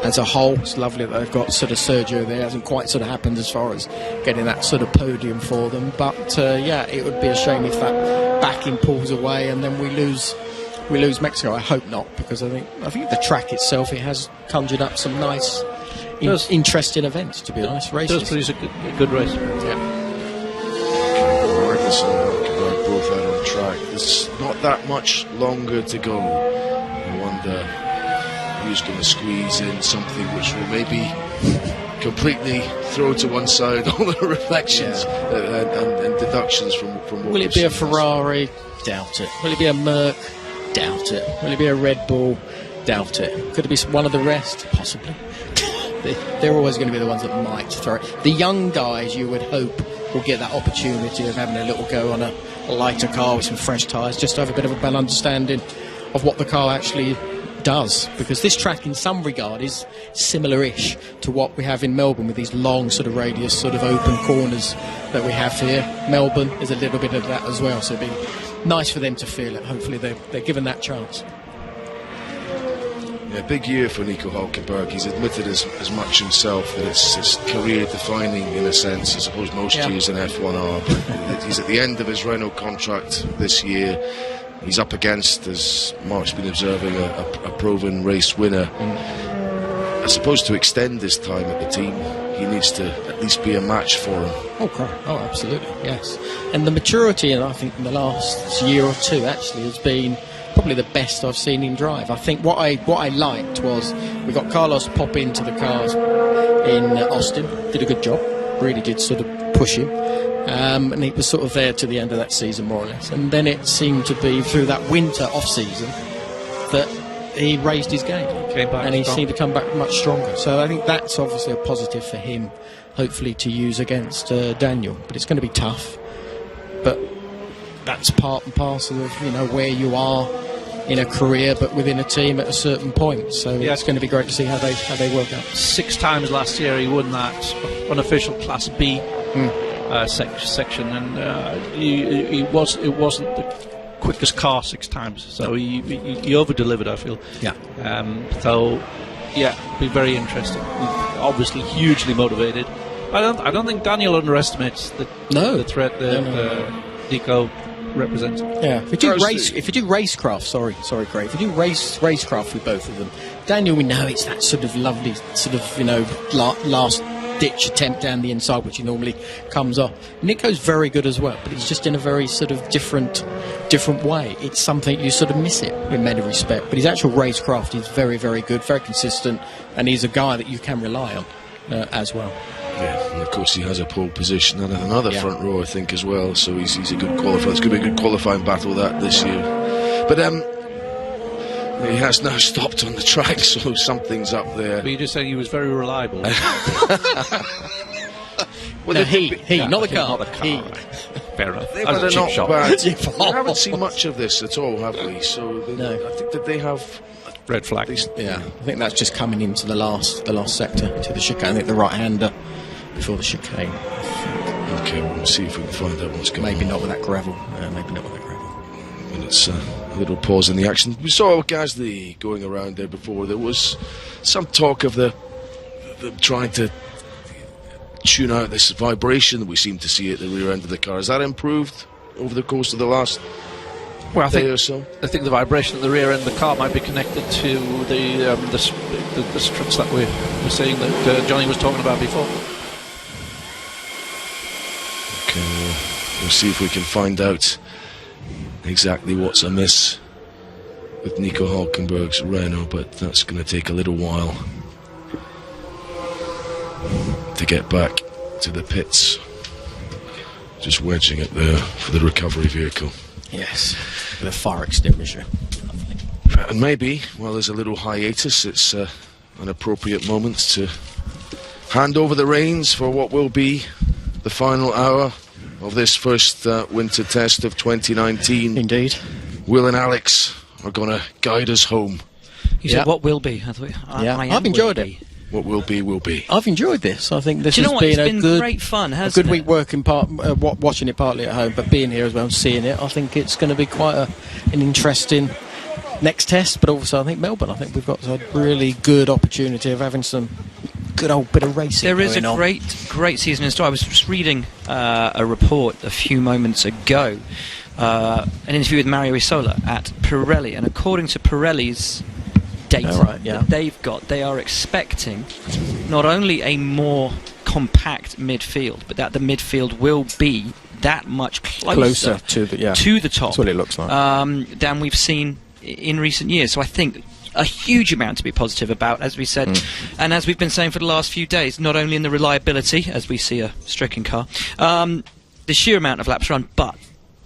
as a whole. It's lovely that they've got sort of Sergio there. It hasn't quite sort of happened as far as getting that sort of podium for them. But yeah, it would be a shame if that backing pulls away and then we lose Mexico. I hope not, because I think the track itself, it has conjured up some nice, interesting events. To be honest, races. It does produce a good race. Yeah. Marcus and Hulkenberg both out on track. There's not that much longer to go. I wonder who's going to squeeze in something which will maybe completely throw to one side all the reflections and deductions from what Will it be a Ferrari? Doubt it. Will it be a Merc? Doubt it. Will it be a Red Bull? Doubt it. Could it be one of the rest? Possibly. They're always going to be the ones that might throw it. The young guys, you would hope, will get that opportunity of having a little go on a lighter car with some fresh tyres, just to have a bit of a better understanding of what the car actually does, because this track in some regard is similar-ish to what we have in Melbourne with these long sort of radius sort of open corners that we have here. Melbourne is a little bit of that as well, so it'd be nice for them to feel it. Hopefully they're given that chance. Yeah, big year for Nico Hulkenberg. He's admitted as much himself that it's career defining in a sense. I suppose most years in F1 are, but he's at the end of his Renault contract this year. He's up against, as Mark's been observing, a proven race winner. I suppose to extend his time at the team, he needs to at least be a match for him. Oh, absolutely, yes. And the maturity, and I think in the last year or two actually, has been probably the best I've seen him drive. I think what I liked was we got Carlos pop into the cars in Austin, did a good job, really did sort of push him. And he was sort of there to the end of that season, more or less. And then it seemed to be through that winter off-season that he raised his game. Came back and he strong. seemed to come back much stronger. So I think that's obviously a positive for him, hopefully, to use against Daniel. But it's going to be tough. But that's part and parcel of, where you are in a career, but within a team at a certain point. So it's going to be great to see how they work out. 6 times last year he won that unofficial Class B section, and it wasn't the quickest car 6 times, so he over-delivered, I feel. Be very interesting. Obviously hugely motivated. I don't think Daniel underestimates the threat that Nico represents. Yeah, if you do racecraft, sorry, Craig. If you do racecraft with both of them, Daniel, we know it's that sort of lovely, sort of last ditch attempt down the inside, which he normally comes off. Nico's very good as well, but he's just in a very sort of different way. It's something you sort of miss it in many respects, but his actual racecraft is very, very good, very consistent, and he's a guy that you can rely on as well. Yeah, and of course he has a pole position and another front row, I think, as well. So he's a good qualifier. It's going to be a good qualifying battle this year. But he has now stopped on the track, so something's up there. But you just said he was very reliable. Well, no, he, not the car. Not the car. He. Fair enough. They've That had was a a not cheap shot. bad. We haven't seen much of this at all, have we? So No. I think that they have. Red flag. Yeah, I think that's just coming into the last sector, to the chicane. I think the right-hander before the chicane. Okay, we'll see if we can find out what's going on. Maybe not with that gravel. Maybe not with that gravel. And it's a little pause in the action. We saw Gasly going around there before. There was some talk of them trying to tune out this vibration that we seem to see at the rear end of the car. Has that improved over the course of the last day or so? I think the vibration at the rear end of the car might be connected to the struts that we're seeing that Johnny was talking about before. Okay, we'll see if we can find out exactly what's amiss with Nico Hulkenberg's Renault, but that's going to take a little while to get back to the pits. Just wedging it there for the recovery vehicle. Yes, with a fire extinguisher. And maybe, while there's a little hiatus, it's an appropriate moment to hand over the reins for what will be the final hour of this first winter test of 2019. Indeed. Will and Alex are going to guide us home. You said what will be. I've enjoyed it. What will be, will be. I've enjoyed this. I think this has It's been been great fun, hasn't a good week working watching it partly at home, but being here as well and seeing it, I think it's going to be quite an interesting next test, but also I think Melbourne. I think we've got a really good opportunity of having some good old bit of racing. There is going a on. great season in store. I was just reading a report a few moments ago, an interview with Mario Isola at Pirelli, and according to Pirelli's data that they've got, they are expecting not only a more compact midfield, but that the midfield will be that much closer to the top. That's what it looks like. Than we've seen in recent years. So I think a huge amount to be positive about, as we said, and as we've been saying for the last few days, not only in the reliability, as we see a stricken car, the sheer amount of laps run, but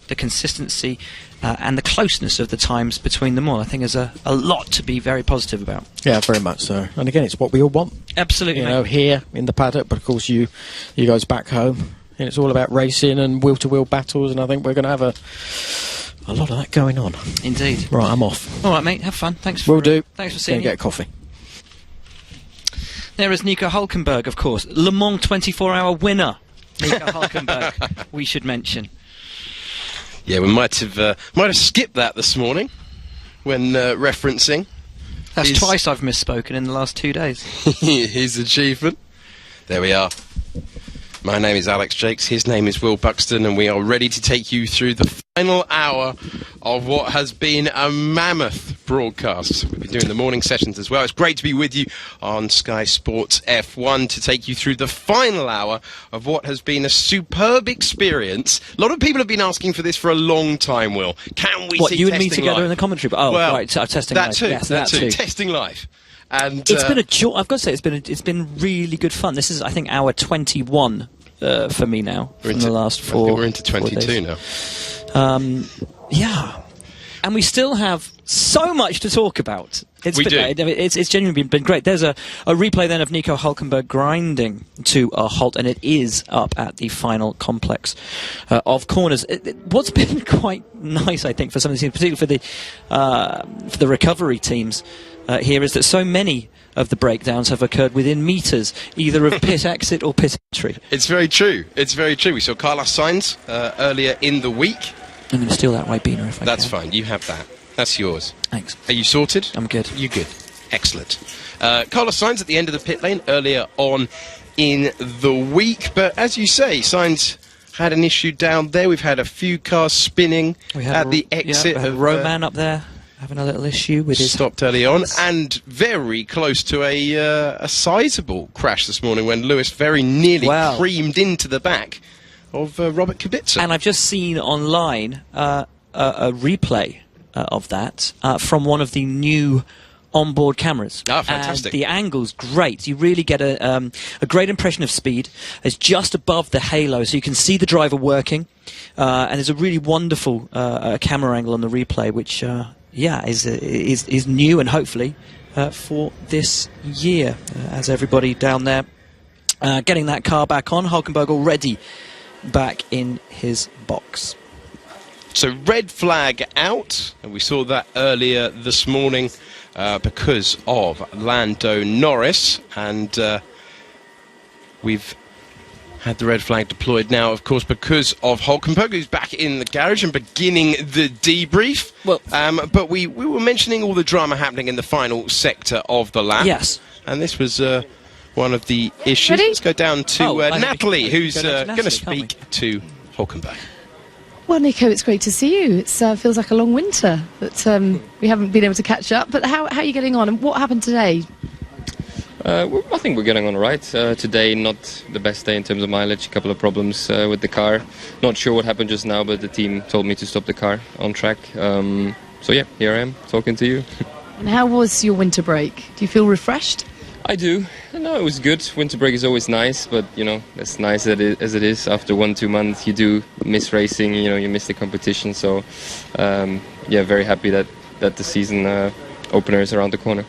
the consistency and the closeness of the times between them all. I think there's a lot to be very positive about. Yeah, very much so. And again, it's what we all want. Absolutely. You know, here in the paddock, but of course you guys back home. And it's all about racing and wheel-to-wheel battles, and I think we're going to have a lot of that going on. Indeed. Right, I'm off. All right, mate. Have fun. Thanks for Will do. Thanks for seeing me. Get a coffee. There is Nico Hülkenberg, of course, Le Mans 24-hour winner. Nico Hülkenberg, we should mention. Yeah, we might have skipped that this morning when referencing. That's twice I've misspoken in the last 2 days. His achievement. There we are. My name is Alex Jakes, his name is Will Buxton, and we are ready to take you through the final hour of what has been a mammoth broadcast. We've been doing the morning sessions as well. It's great to be with you on Sky Sports F1 to take you through the final hour of what has been a superb experience. A lot of people have been asking for this for a long time, Will. Can we see you and me testing together live? in the commentary? Oh, well, right, so testing that live. too, Yes, that too. Testing live. And it's been a joy. I've got to say, it's been really good fun. This is, I think, hour 21 for me now. From the last 4. I think we're into 22 now. Yeah, and we still have so much to talk about. It's genuinely been great. There's a replay then of Nico Hülkenberg grinding to a halt, and it is up at the final complex of corners. What's been quite nice, I think, for some of the teams, particularly for the recovery teams here, is that so many of the breakdowns have occurred within metres, either of pit exit or pit entry. It's very true. It's very true. We saw Carlos Sainz earlier in the week. I'm going to steal that Ribena if I can. That's fine. You have that. That's yours. Thanks. Are you sorted? I'm good. You're good. Excellent. Carlos Sainz at the end of the pit lane earlier on in the week. But as you say, Sainz had an issue down there. We've had a few cars spinning at the exit. We had Roman up there having a little issue with his... Stopped early on, and very close to a sizable crash this morning when Lewis very nearly creamed into the back of Robert Kubica. And I've just seen online a replay of that from one of the new onboard cameras. Ah, fantastic. And the angle's great. You really get a great impression of speed. It's just above the halo, so you can see the driver working. And there's a really wonderful camera angle on the replay, which... is new, and hopefully for this year, as everybody down there getting that car back on. Hülkenberg already back in his box. So red flag out, and we saw that earlier this morning because of Lando Norris, and we've had the red flag deployed now, of course, because of Hülkenberg, who's back in the garage and beginning the debrief. Well, but we were mentioning all the drama happening in the final sector of the lap. Yes. And this was one of the issues. Ready? Let's go down to Natalie, who's Natalie, going to speak to Hülkenberg. Well, Nico, it's great to see you. It feels like a long winter that we haven't been able to catch up. But how are you getting on, and what happened today? I think we're getting on all right. Today, not the best day in terms of mileage. A couple of problems with the car. Not sure what happened just now, but the team told me to stop the car on track. So yeah, here I am talking to you. And how was your winter break? Do you feel refreshed? I do. No, it was good. Winter break is always nice, but you know, as nice as it is, after 1-2 months, you do miss racing. You know, you miss the competition. So yeah, very happy that the season opener is around the corner.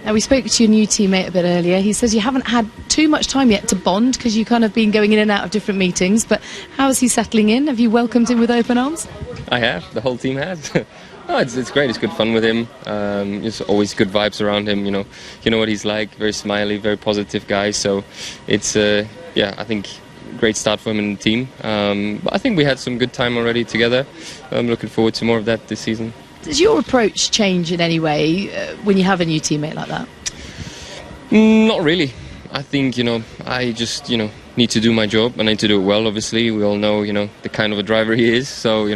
Now, we spoke to your new teammate a bit earlier. He says you haven't had too much time yet to bond because you've kind of been going in and out of different meetings. But how is he settling in? Have you welcomed him with open arms? I have. The whole team has. No, it's great. It's good fun with him. There's always good vibes around him. You know what he's like. Very smiley, very positive guy. So it's yeah, I think great start for him in the team. But I think we had some good time already together. I'm looking forward to more of that this season. Does your approach change in any way when you have a new teammate like that? Not really. I think, I just, need to do my job, and I need to do it well, obviously. We all know, the kind of a driver he is, so,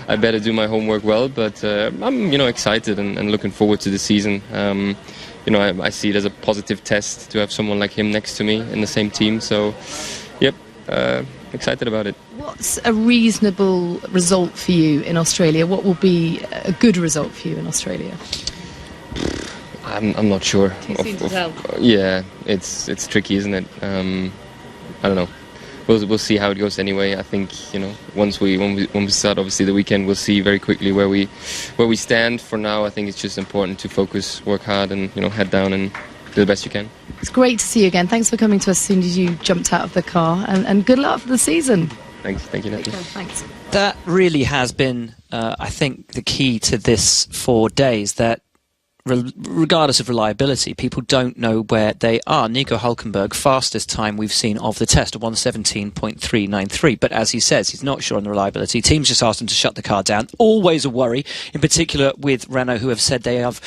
I better do my homework well, but I'm, excited and looking forward to the season. I see it as a positive test to have someone like him next to me in the same team, so, yep, excited about it. What's a reasonable result for you in Australia? What will be a good result for you in Australia? I'm not sure. Too soon to tell. Yeah, it's tricky, isn't it? I don't know. We'll see how it goes anyway. I think once when we start obviously the weekend, we'll see very quickly where we stand. For now, I think it's just important to focus, work hard, and head down and do the best you can. It's great to see you again. Thanks for coming to us as soon as you jumped out of the car, and good luck for the season. Thank you, Natalie. Thanks. That really has been, I think, the key to this 4 days, that regardless of reliability, people don't know where they are. Nico Hülkenberg, fastest time we've seen of the test, 1:17.393. But as he says, he's not sure on the reliability. Teams just asked him to shut the car down. Always a worry, in particular with Renault, who have said they have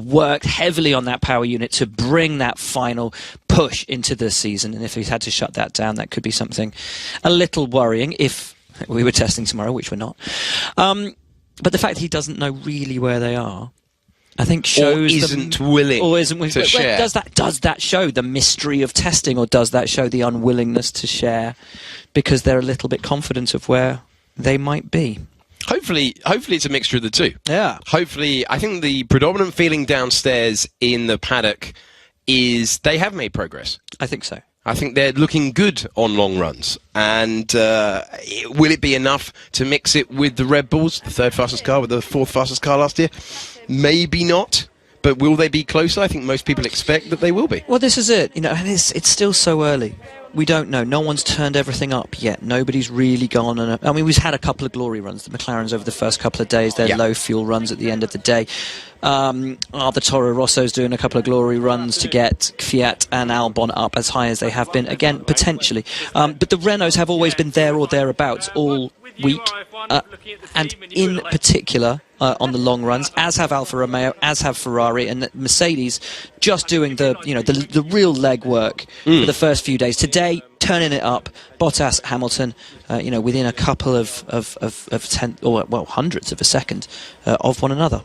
worked heavily on that power unit to bring that final push into the season. And if he's had to shut that down, that could be something a little worrying if we were testing tomorrow, which we're not. But the fact that he doesn't know really where they are, I think shows isn't willing to share. Does that show the mystery of testing, or does that show the unwillingness to share because they're a little bit confident of where they might be? Hopefully it's a mixture of the two. Yeah. Hopefully, I think the predominant feeling downstairs in the paddock is they have made progress. I think so. I think they're looking good on long runs. And will it be enough to mix it with the Red Bulls, the third fastest car with the fourth fastest car last year? Maybe not. But will they be closer? I think most people expect that they will be. Well, this is it. And it's still so early. We don't know. No one's turned everything up yet. Nobody's really gone on I mean, we've had a couple of glory runs. The McLarens over the first couple of days, their low fuel runs at the end of the day. The Toro Rosso's doing a couple of glory runs to get Fiat and Albon up as high as they have been. Again, potentially. But the Renaults have always been there or thereabouts all week. And in particular, on the long runs, as have Alfa Romeo, as have Ferrari, and Mercedes just doing the real legwork for the first few days. Today, turning it up, Bottas, Hamilton, within a couple of hundredths of a second of one another.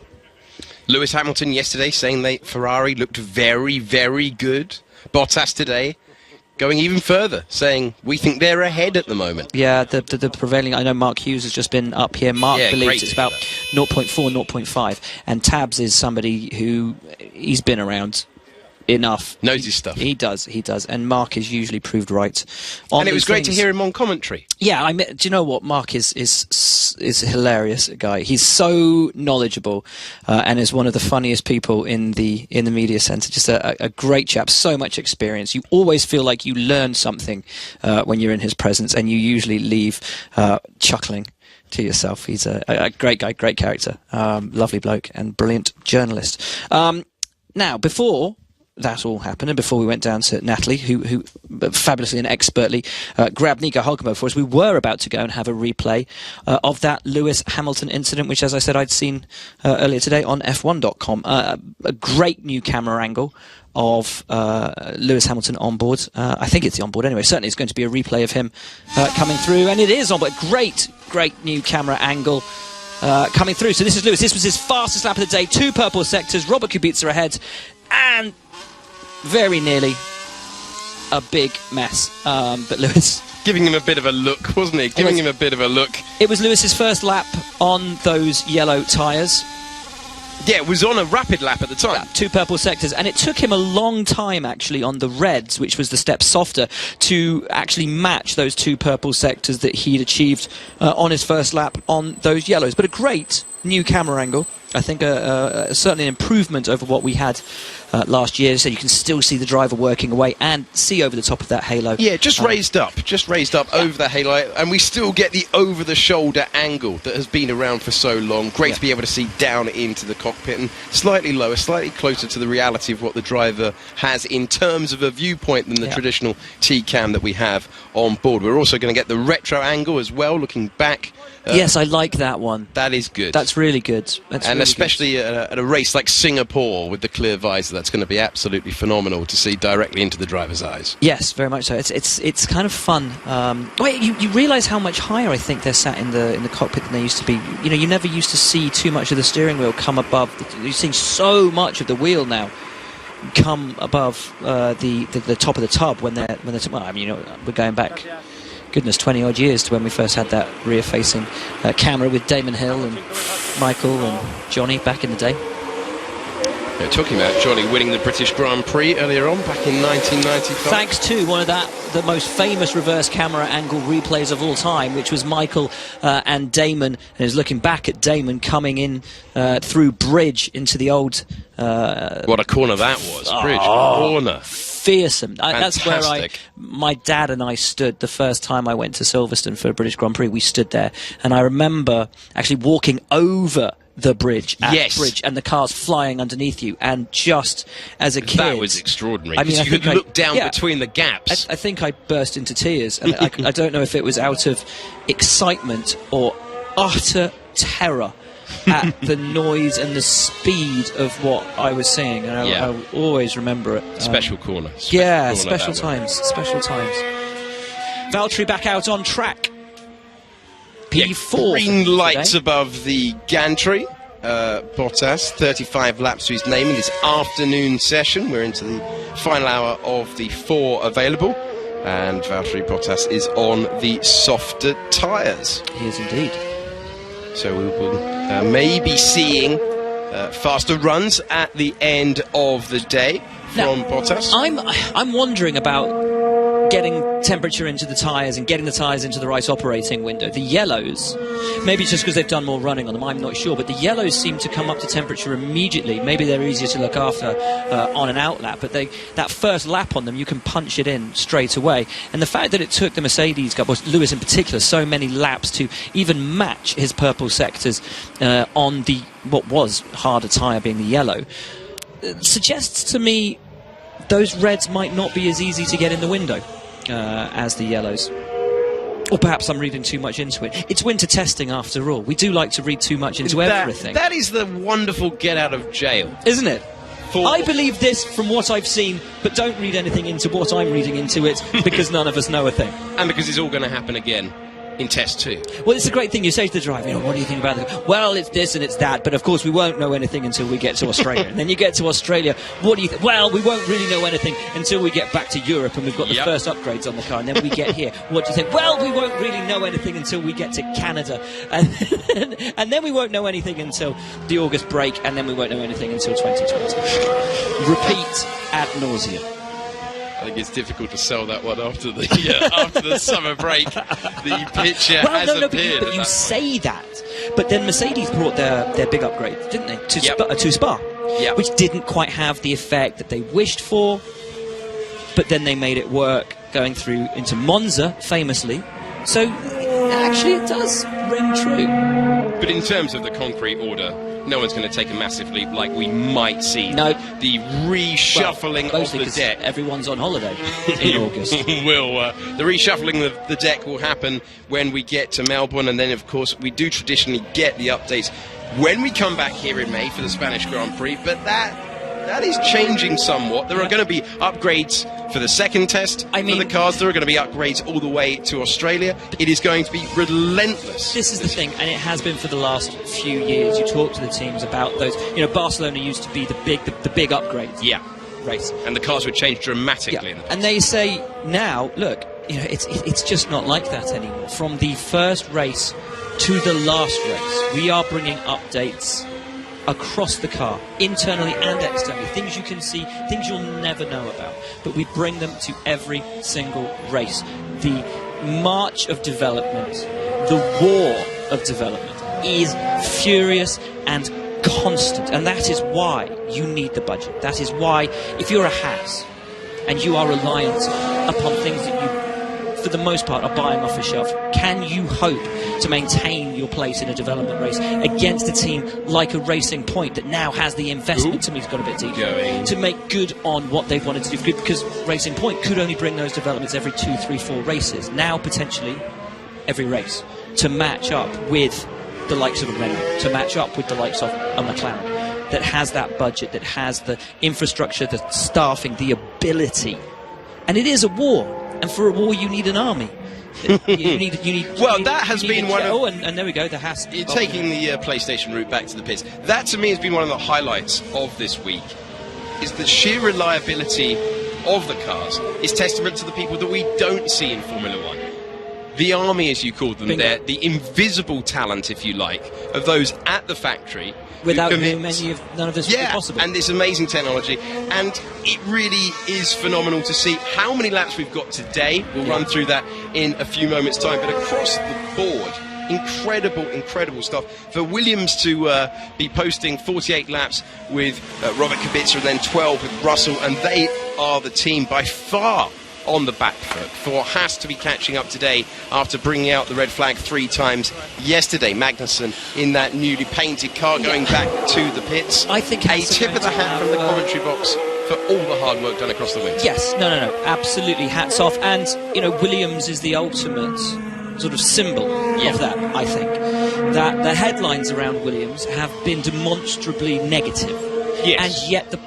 Lewis Hamilton yesterday saying that Ferrari looked very, very good. Bottas today going even further, saying we think they're ahead at the moment. Yeah, the prevailing... I know Mark Hughes has just been up here. Mark believes it's about 0.4, 0.5. And Tabs is somebody who... he's been around enough. Knows his stuff. He does. And Mark is usually proved right on And it was great things. to hear him on commentary. Yeah, do you know what? Mark is a hilarious guy. He's so knowledgeable and is one of the funniest people in the media centre. Just a great chap, so much experience. You always feel like you learn something when you're in his presence, and you usually leave chuckling to yourself. He's a great guy, great character, lovely bloke, and brilliant journalist. Now, before that all happened, and before we went down to Natalie, who fabulously and expertly grabbed Nico Hülkenberg for us, we were about to go and have a replay of that Lewis Hamilton incident, which, as I said, I'd seen earlier today on F1.com. A great new camera angle of Lewis Hamilton on board. I think it's the onboard anyway. Certainly it's going to be a replay of him coming through, and it is on board. Great new camera angle coming through. So this is Lewis. This was his fastest lap of the day. 2 purple sectors. Robert Kubica ahead, and very nearly a big mess. But Lewis... giving him a bit of a look, wasn't he? Giving him a bit of a look. It was Lewis's first lap on those yellow tyres. Yeah, it was on a rapid lap at the time. 2 purple sectors, and it took him a long time actually on the reds, which was the step softer, to actually match those 2 purple sectors that he'd achieved on his first lap on those yellows. But a great new camera angle. I think certainly an improvement over what we had last year, so you can still see the driver working away and see over the top of that halo. Yeah, just raised up over the halo, and we still get the over-the-shoulder angle that has been around for so long. Great to be able to see down into the cockpit, and slightly lower, slightly closer to the reality of what the driver has in terms of a viewpoint than the traditional T-cam that we have on board. We're also going to get the retro angle as well, looking back Yes, I like that one. That is good. That's really good. That's and really especially at a race like Singapore with the clear visor, that's going to be absolutely phenomenal to see directly into the driver's eyes. Yes, very much so. It's kind of fun. Wait, you realise how much higher I think they're sat in the cockpit than they used to be. You know, you never used to see too much of the steering wheel come above. You're seeing so much of the wheel now come above the top of the tub when they're well, I mean, you know, we're going back, goodness, 20 odd years to when we first had that rear-facing camera with Damon Hill and Michael and Johnny back in the day. Yeah, talking about Johnny winning the British Grand Prix earlier on back in 1995. Thanks to one of the most famous reverse camera angle replays of all time, which was Michael and Damon, and is looking back at Damon coming in through Bridge into the old... what a corner that was. Bridge corner. Fearsome. That's where my dad and I stood the first time I went to Silverstone for a British Grand Prix. We stood there, and I remember actually walking over the bridge Bridge and the cars flying underneath you, and just as a kid, that was extraordinary. I mean, you could look down between the gaps. I think I burst into tears, and I don't know if it was out of excitement or utter terror at the noise and the speed of what I was seeing, and I will always remember it. Special corner. Special times. Valtteri back out on track. P4. Green lights above the gantry. Bottas, 35 laps to his name in this afternoon session. We're into the final hour of the 4 available, and Valtteri Bottas is on the softer tyres. He is indeed. So we will maybe seeing faster runs at the end of the day from Bottas. I'm wondering about getting temperature into the tyres and getting the tyres into the right operating window. The yellows, maybe it's just because they've done more running on them, I'm not sure, but the yellows seem to come up to temperature immediately. Maybe they're easier to look after on an out lap, but that first lap on them, you can punch it in straight away. And the fact that it took the Mercedes guy, well, Lewis in particular, so many laps to even match his purple sectors on the what was harder tyre being the yellow, suggests to me those reds might not be as easy to get in the window as the yellows. Or perhaps I'm reading too much into it. It's winter testing after all. We do like to read too much into everything. That is the wonderful get out of jail. Isn't it? I believe this from what I've seen, but don't read anything into what I'm reading into it, because none of us know a thing. And because it's all going to happen again in test 2. Well, it's a great thing. You say to the driver, what do you think about it? Well, it's this and it's that, but of course we won't know anything until we get to Australia. And then you get to Australia, what do you think? Well, we won't really know anything until we get back to Europe and we've got the first upgrades on the car, and then we get here. What do you think? Well, we won't really know anything until we get to Canada. And then we won't know anything until the August break, and then we won't know anything until 2020. Repeat ad nauseum. I think it's difficult to sell that one after the summer break. The picture has appeared. But you say that. But then Mercedes brought their big upgrade, didn't they, to Spa, which didn't quite have the effect that they wished for. But then they made it work going through into Monza, famously. So actually, it does ring true. But in terms of the concrete order, no one's going to take a massive leap like we might see. No. The reshuffling of the deck. Everyone's on holiday in August. The reshuffling of the deck will happen when we get to Melbourne, and then, of course, we do traditionally get the updates when we come back here in May for the Spanish Grand Prix, but that is changing somewhat. There are going to be upgrades for the second test for the cars. There are going to be upgrades all the way to Australia. It is going to be relentless. This is the thing, and it has been for the last few years. You talk to the teams about those. You know, Barcelona used to be the big upgrades. Yeah. Race. And the cars would change dramatically. Yeah. And they say now, look, it's just not like that anymore. From the first race to the last race, we are bringing updates across the car, internally and externally, things you can see, things you'll never know about, but we bring them to every single race. The march of development, the war of development is furious and constant, and that is why you need the budget. That is why, if you're a Haas and you are reliant upon things that you, for the most part, are buying off a shelf, can you hope to maintain your place in a development race against a team like a Racing Point that now has the investment, to me, it's got a bit deeper, to make good on what they've wanted to do? Because Racing Point could only bring those developments every 2, 3, 4 races. Now, potentially, every race. to match up with the likes of a Renault, to match up with the likes of a McLaren, that has that budget, that has the infrastructure, the staffing, the ability. And it is a war, and for a war you need an army. That has been one of... and there we go, the Haas. You're taking the PlayStation route back to the pits. That, to me, has been one of the highlights of this week, is the sheer reliability of the cars is testament to the people that we don't see in Formula One. The army, as you called them there, the invisible talent, if you like, of those at the factory. Without whom none of this would be possible. And this amazing technology. And it really is phenomenal to see how many laps we've got today. We'll run through that in a few moments' time. But across the board, incredible stuff. For Williams to be posting 48 laps with Robert Kubica and then 12 with Russell, and they are the team by far on the back foot. For Haas to be catching up today after bringing out the red flag 3 times yesterday. Magnussen in that newly painted car going back to the pits. I think a tip of the hat from the commentary box for all the hard work done across the wings. Yes, no, absolutely, hats off. And, Williams is the ultimate sort of symbol of that, I think. That the headlines around Williams have been demonstrably negative. Yes. And yet the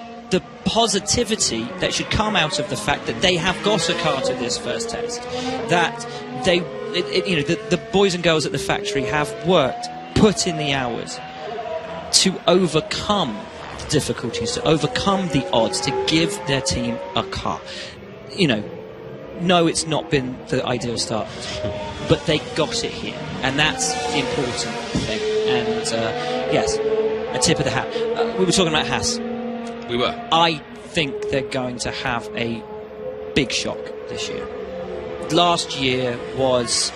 positivity that should come out of the fact that they have got a car to this first test, that the boys and girls at the factory have worked, put in the hours to overcome the difficulties, to overcome the odds, to give their team a car. No, it's not been the ideal start, but they got it here, and that's the important thing. And yes, a tip of the hat. We were talking about Haas. We were. I think they're going to have a big shock this year. Last year was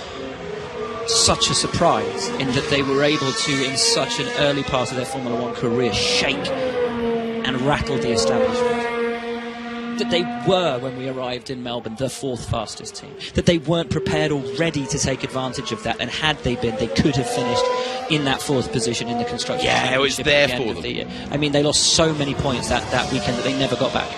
such a surprise in that they were able to, in such an early part of their Formula One career, shake and rattle the establishment. That they were, when we arrived in Melbourne, the 4th fastest team. That they weren't prepared already to take advantage of that, and had they been, they could have finished in that 4th position in the construction championship. Yeah, it was there for them. I mean, they lost so many points that weekend that they never got back.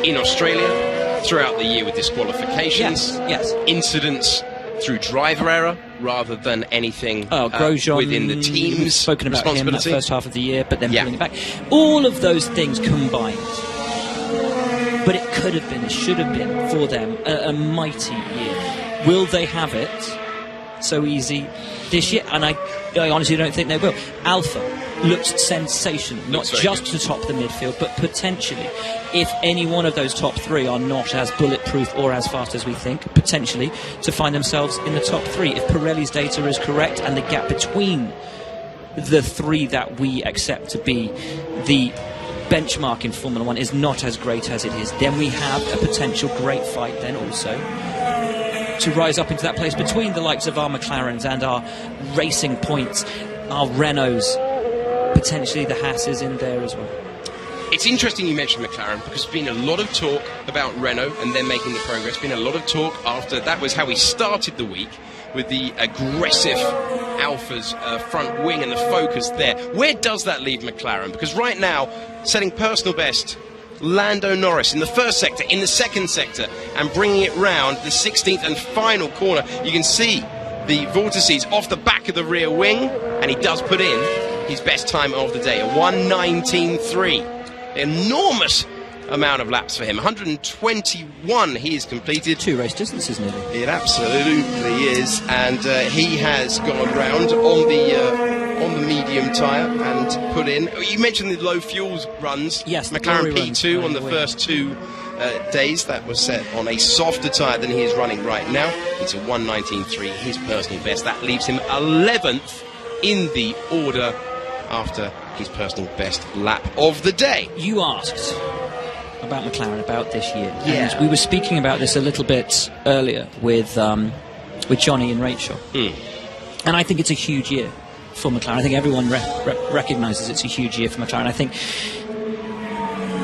In Australia, throughout the year with disqualifications, yes. Incidents through driver error rather than anything Grosjean, within the team's we've spoken about him that first half of the year, but then pulling it back. All of those things combined. But it could have been, it should have been for them a mighty year. Will they have it so easy this year? And I honestly don't think they will. Alpha looks sensational, not just to top the midfield, but potentially, if any one of those top 3 are not as bulletproof or as fast as we think, potentially to find themselves in the top 3. If Pirelli's data is correct and the gap between the 3 that we accept to be the benchmark in Formula One is not as great as it is, then we have a potential great fight then also to rise up into that place between the likes of our McLarens and our Racing Points, our Renaults, potentially the Haas's in there as well. It's interesting you mentioned McLaren, because there's been a lot of talk about Renault and them making the progress. Been a lot of talk after that was how we started the week, with the aggressive Alpha's front wing and the focus there. Where does that leave McLaren? Because right now, setting personal best, Lando Norris in the first sector, in the second sector, and bringing it round the 16th and final corner. You can see the vortices off the back of the rear wing, and he does put in his best time of the day, a 1:19.3. Enormous amount of laps for him. 121 he has completed. 2 race distances nearly. It absolutely is, and he has gone round on the medium tyre and put in. You mentioned the low fuels runs. Yes, McLaren P2 on the first 2 days. That was set on a softer tyre than he is running right now. It's a 1:19.3, his personal best. That leaves him 11th in the order after his personal best lap of the day. You asked about McLaren, about this year. Yeah. And we were speaking about this a little bit earlier with Johnny and Rachel. And I think it's a huge year for McLaren. I think everyone recognises it's a huge year for McLaren. I think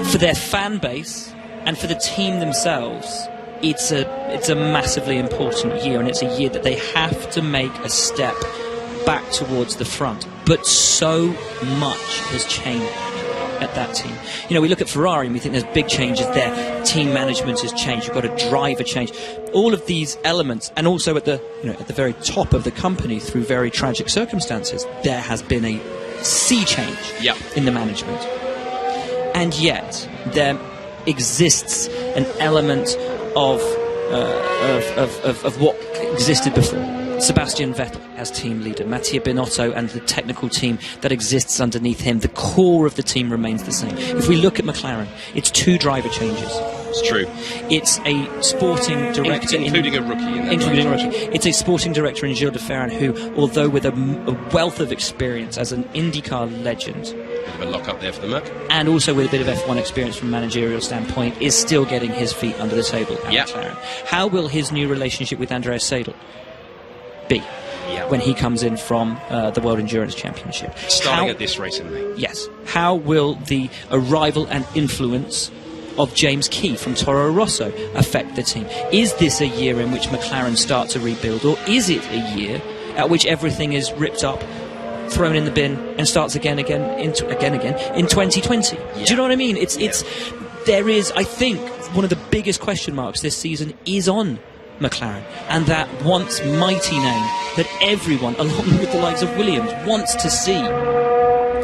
for their fan base and for the team themselves, it's a massively important year, and it's a year that they have to make a step back towards the front. But so much has changed. at that team. You know, we look at Ferrari and we think there's big changes there. Team management has changed. You've got a driver change. All of these elements, and also at the very top of the company through very tragic circumstances, there has been a sea change in the management. And yet there exists an element of what existed before. Sebastian Vettel as team leader, Mattia Binotto and the technical team that exists underneath him, the core of the team remains the same. If we look at McLaren, it's 2 driver changes. It's true. It's a sporting director, including a rookie. It's a sporting director in Gilles de Ferran, who, although with a wealth of experience as an IndyCar legend, bit of a lock up there for the Merc, and also with a bit of F1 experience from a managerial standpoint, is still getting his feet under the table at McLaren. How will his new relationship with Andreas Seidel be when he comes in from the World Endurance Championship? Starting at this race in May. Yes. How will the arrival and influence of James Key from Toro Rosso affect the team? Is this a year in which McLaren start to rebuild, or is it a year at which everything is ripped up, thrown in the bin, and starts again in 2020? Do you know what I mean? There is, I think, one of the biggest question marks this season is on McLaren, and that once mighty name that everyone, along with the likes of Williams, wants to see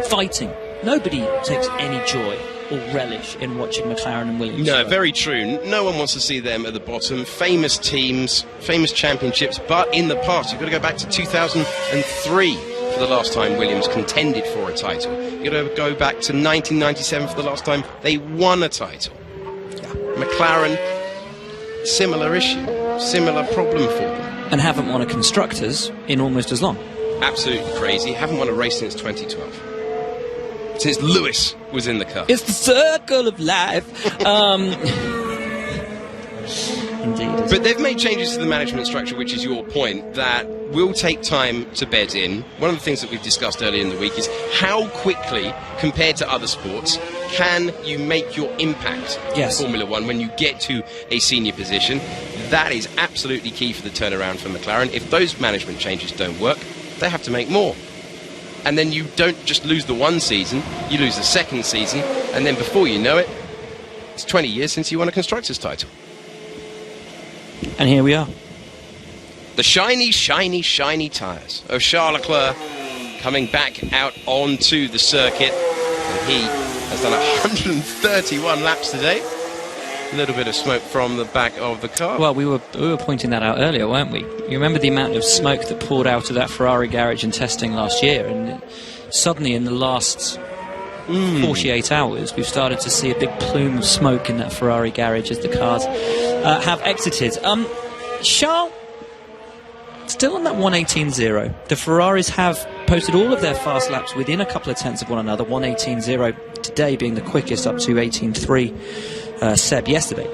fighting. Nobody takes any joy or relish in watching McLaren and Williams. No, very true. No one wants to see them at the bottom. Famous teams, famous championships, but in the past, you've got to go back to 2003 for the last time Williams contended for a title. You've got to go back to 1997 for the last time they won a title. McLaren, similar issue. Similar problem for them. And haven't won a Constructors in almost as long. Absolutely crazy. Haven't won a race since 2012. Since Lewis was in the car. It's the circle of life. Indeed. But they've made changes to the management structure, which is your point, that will take time to bed in. One of the things that we've discussed earlier in the week is how quickly, compared to other sports, can you make your impact in Formula One when you get to a senior position. That is absolutely key for the turnaround for McLaren. If those management changes don't work, they have to make more. And then you don't just lose the one season, you lose the second season, and then before you know it, it's 20 years since you won a Constructors' title. And here we are. The shiny, shiny, shiny tyres of Charles Leclerc coming back out onto the circuit. And he has done 131 laps today. A little bit of smoke from the back of the car. Well, we were pointing that out earlier, weren't we? You remember the amount of smoke that poured out of that Ferrari garage in testing last year, and suddenly in the last 48 hours we've started to see a big plume of smoke in that Ferrari garage as the cars have exited. Charles, still on that 118.0. The Ferraris have posted all of their fast laps within a couple of tenths of one another, 118.0 today being the quickest, up to 18.3 Seb yesterday.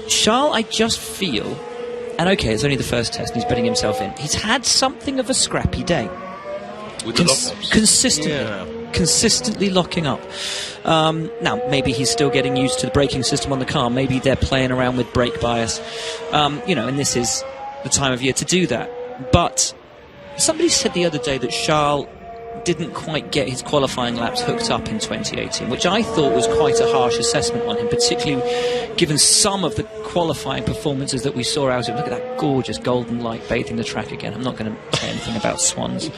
Charles, I just feel, and okay, it's only the first test and he's betting himself in, he's had something of a scrappy day. With the lock-ups. Consistently locking up. Now, maybe he's still getting used to the braking system on the car. Maybe they're playing around with brake bias. And this is the time of year to do that. But somebody said the other day that Charles didn't quite get his qualifying laps hooked up in 2018, which I thought was quite a harsh assessment on him, particularly given some of the qualifying performances that we saw out of. Look at that gorgeous golden light bathing the track again. I'm not going to say anything about swans.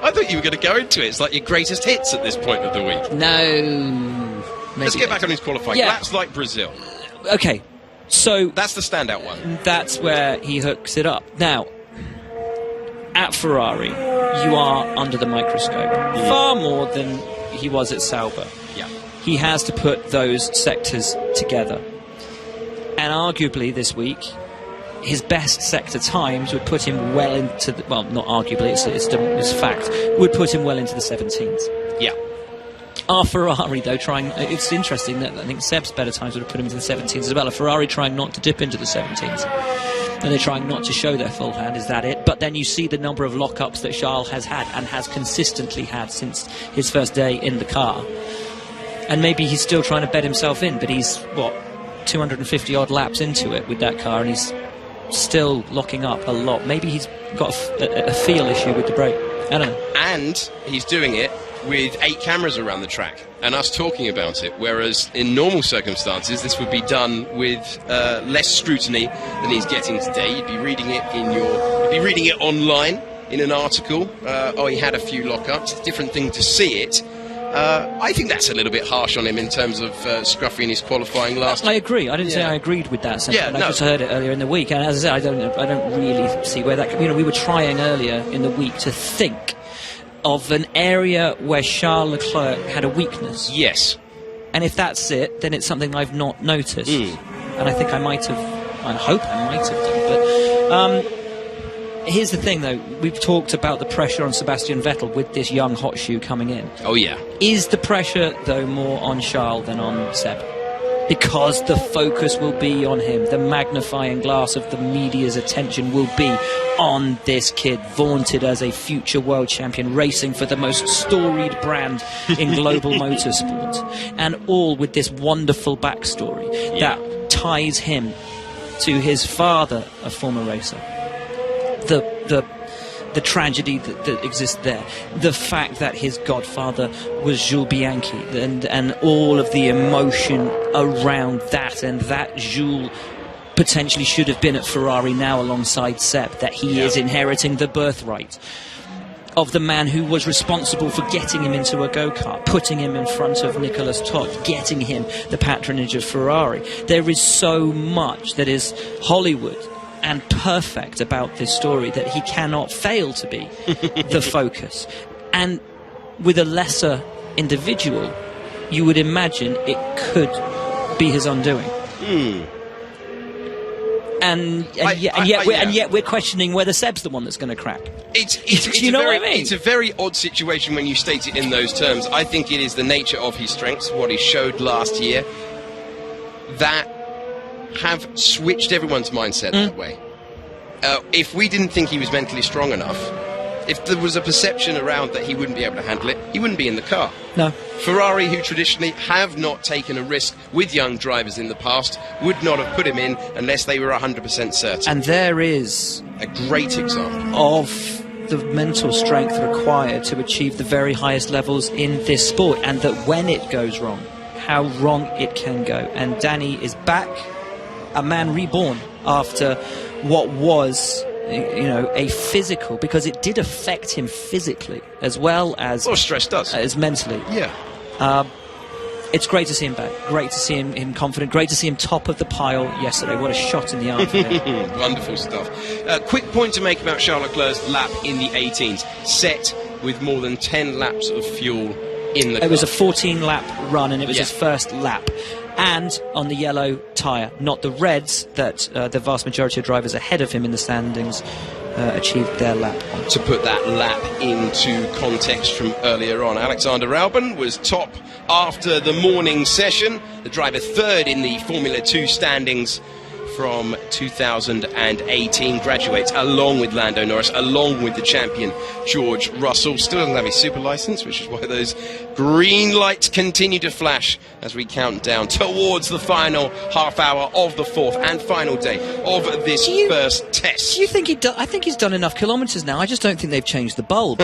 I thought you were going to go into it. It's like your greatest hits at this point of the week. No. Let's get back on his qualifying. Laps like Brazil. Okay, so that's the standout one. That's where he hooks it up. Now, at Ferrari, you are under the microscope far more than he was at Sauber. Yeah. He has to put those sectors together, and arguably this week, his best sector times would put him well into the, well, not arguably, it's fact, would put him well into the 17s. Yeah. Our Ferrari, though, it's interesting that I think Seb's better times would have put him into the 17s as well. A Ferrari trying not to dip into the 17s. And they're trying not to show their full hand, is that it? But then you see the number of lockups that Charles has had and has consistently had since his first day in the car. And maybe he's still trying to bed himself in, but he's, 250 odd laps into it with that car, and he's still locking up a lot. Maybe he's got a feel issue with the brake. I don't know. And he's doing it with 8 cameras around the track and us talking about it, whereas in normal circumstances this would be done with less scrutiny than he's getting today. You'd be reading it online in an article. He had a few lockups. It's a different thing to see it. I think that's a little bit harsh on him in terms of Scruffy in his qualifying last. I agree. I didn't say I agreed with that sentiment. I just heard it earlier in the week, and as I said, I don't really see where that. We were trying earlier in the week to think of an area where Charles Leclerc had a weakness. Yes. And if that's it, then it's something I've not noticed. And I think I might have. I hope I might have done. But here's the thing, though. We've talked about the pressure on Sebastian Vettel with this young hot shoe coming in. Oh, yeah. Is the pressure, though, more on Charles than on Seb? Because the focus will be on him. The magnifying glass of the media's attention will be on this kid, vaunted as a future world champion, racing for the most storied brand in global motorsport. And all with this wonderful backstory that ties him to his father, a former racer. The tragedy that exists there, the fact that his godfather was Jules Bianchi, and all of the emotion around that, and that Jules potentially should have been at Ferrari now alongside Seb, that he is inheriting the birthright of the man who was responsible for getting him into a go-kart, putting him in front of Nicolas Todt, getting him the patronage of Ferrari. There is so much that is Hollywood and perfect about this story that he cannot fail to be the focus. And with a lesser individual, you would imagine it could be his undoing. And yet we're questioning whether Seb's the one that's going to crack. It's you know what I mean? It's a very odd situation when you state it in those terms. I think it is the nature of his strengths, what he showed last year, that have switched everyone's mindset that way. If we didn't think he was mentally strong enough, if there was a perception around that he wouldn't be able to handle it, he wouldn't be in the car. No. Ferrari, who traditionally have not taken a risk with young drivers in the past, would not have put him in unless they were 100% certain. And there is a great example of the mental strength required to achieve the very highest levels in this sport, and that when it goes wrong, how wrong it can go. And Danny is back, a man reborn after what was, a physical, because it did affect him physically as well as stress does, as mentally. It's great to see him back, great to see him confident, great to see him top of the pile yesterday. What a shot in the arm for him. Wonderful stuff. Quick point to make about Charles Leclerc's lap in the 18s, set with more than 10 laps of fuel in the car. It was a 14-lap run, and it was his first lap. And on the yellow tyre, not the reds that the vast majority of drivers ahead of him in the standings achieved their lap on. To put that lap into context from earlier on, Alexander Albon was top after the morning session, the driver third in the Formula 2 standings from 2018, graduates along with Lando Norris, along with the champion George Russell. Still doesn't have his super license, which is why those green lights continue to flash as we count down towards the final half hour of the fourth and final day of this first test. Do you think I think he's done enough kilometres now. I just don't think they've changed the bulb.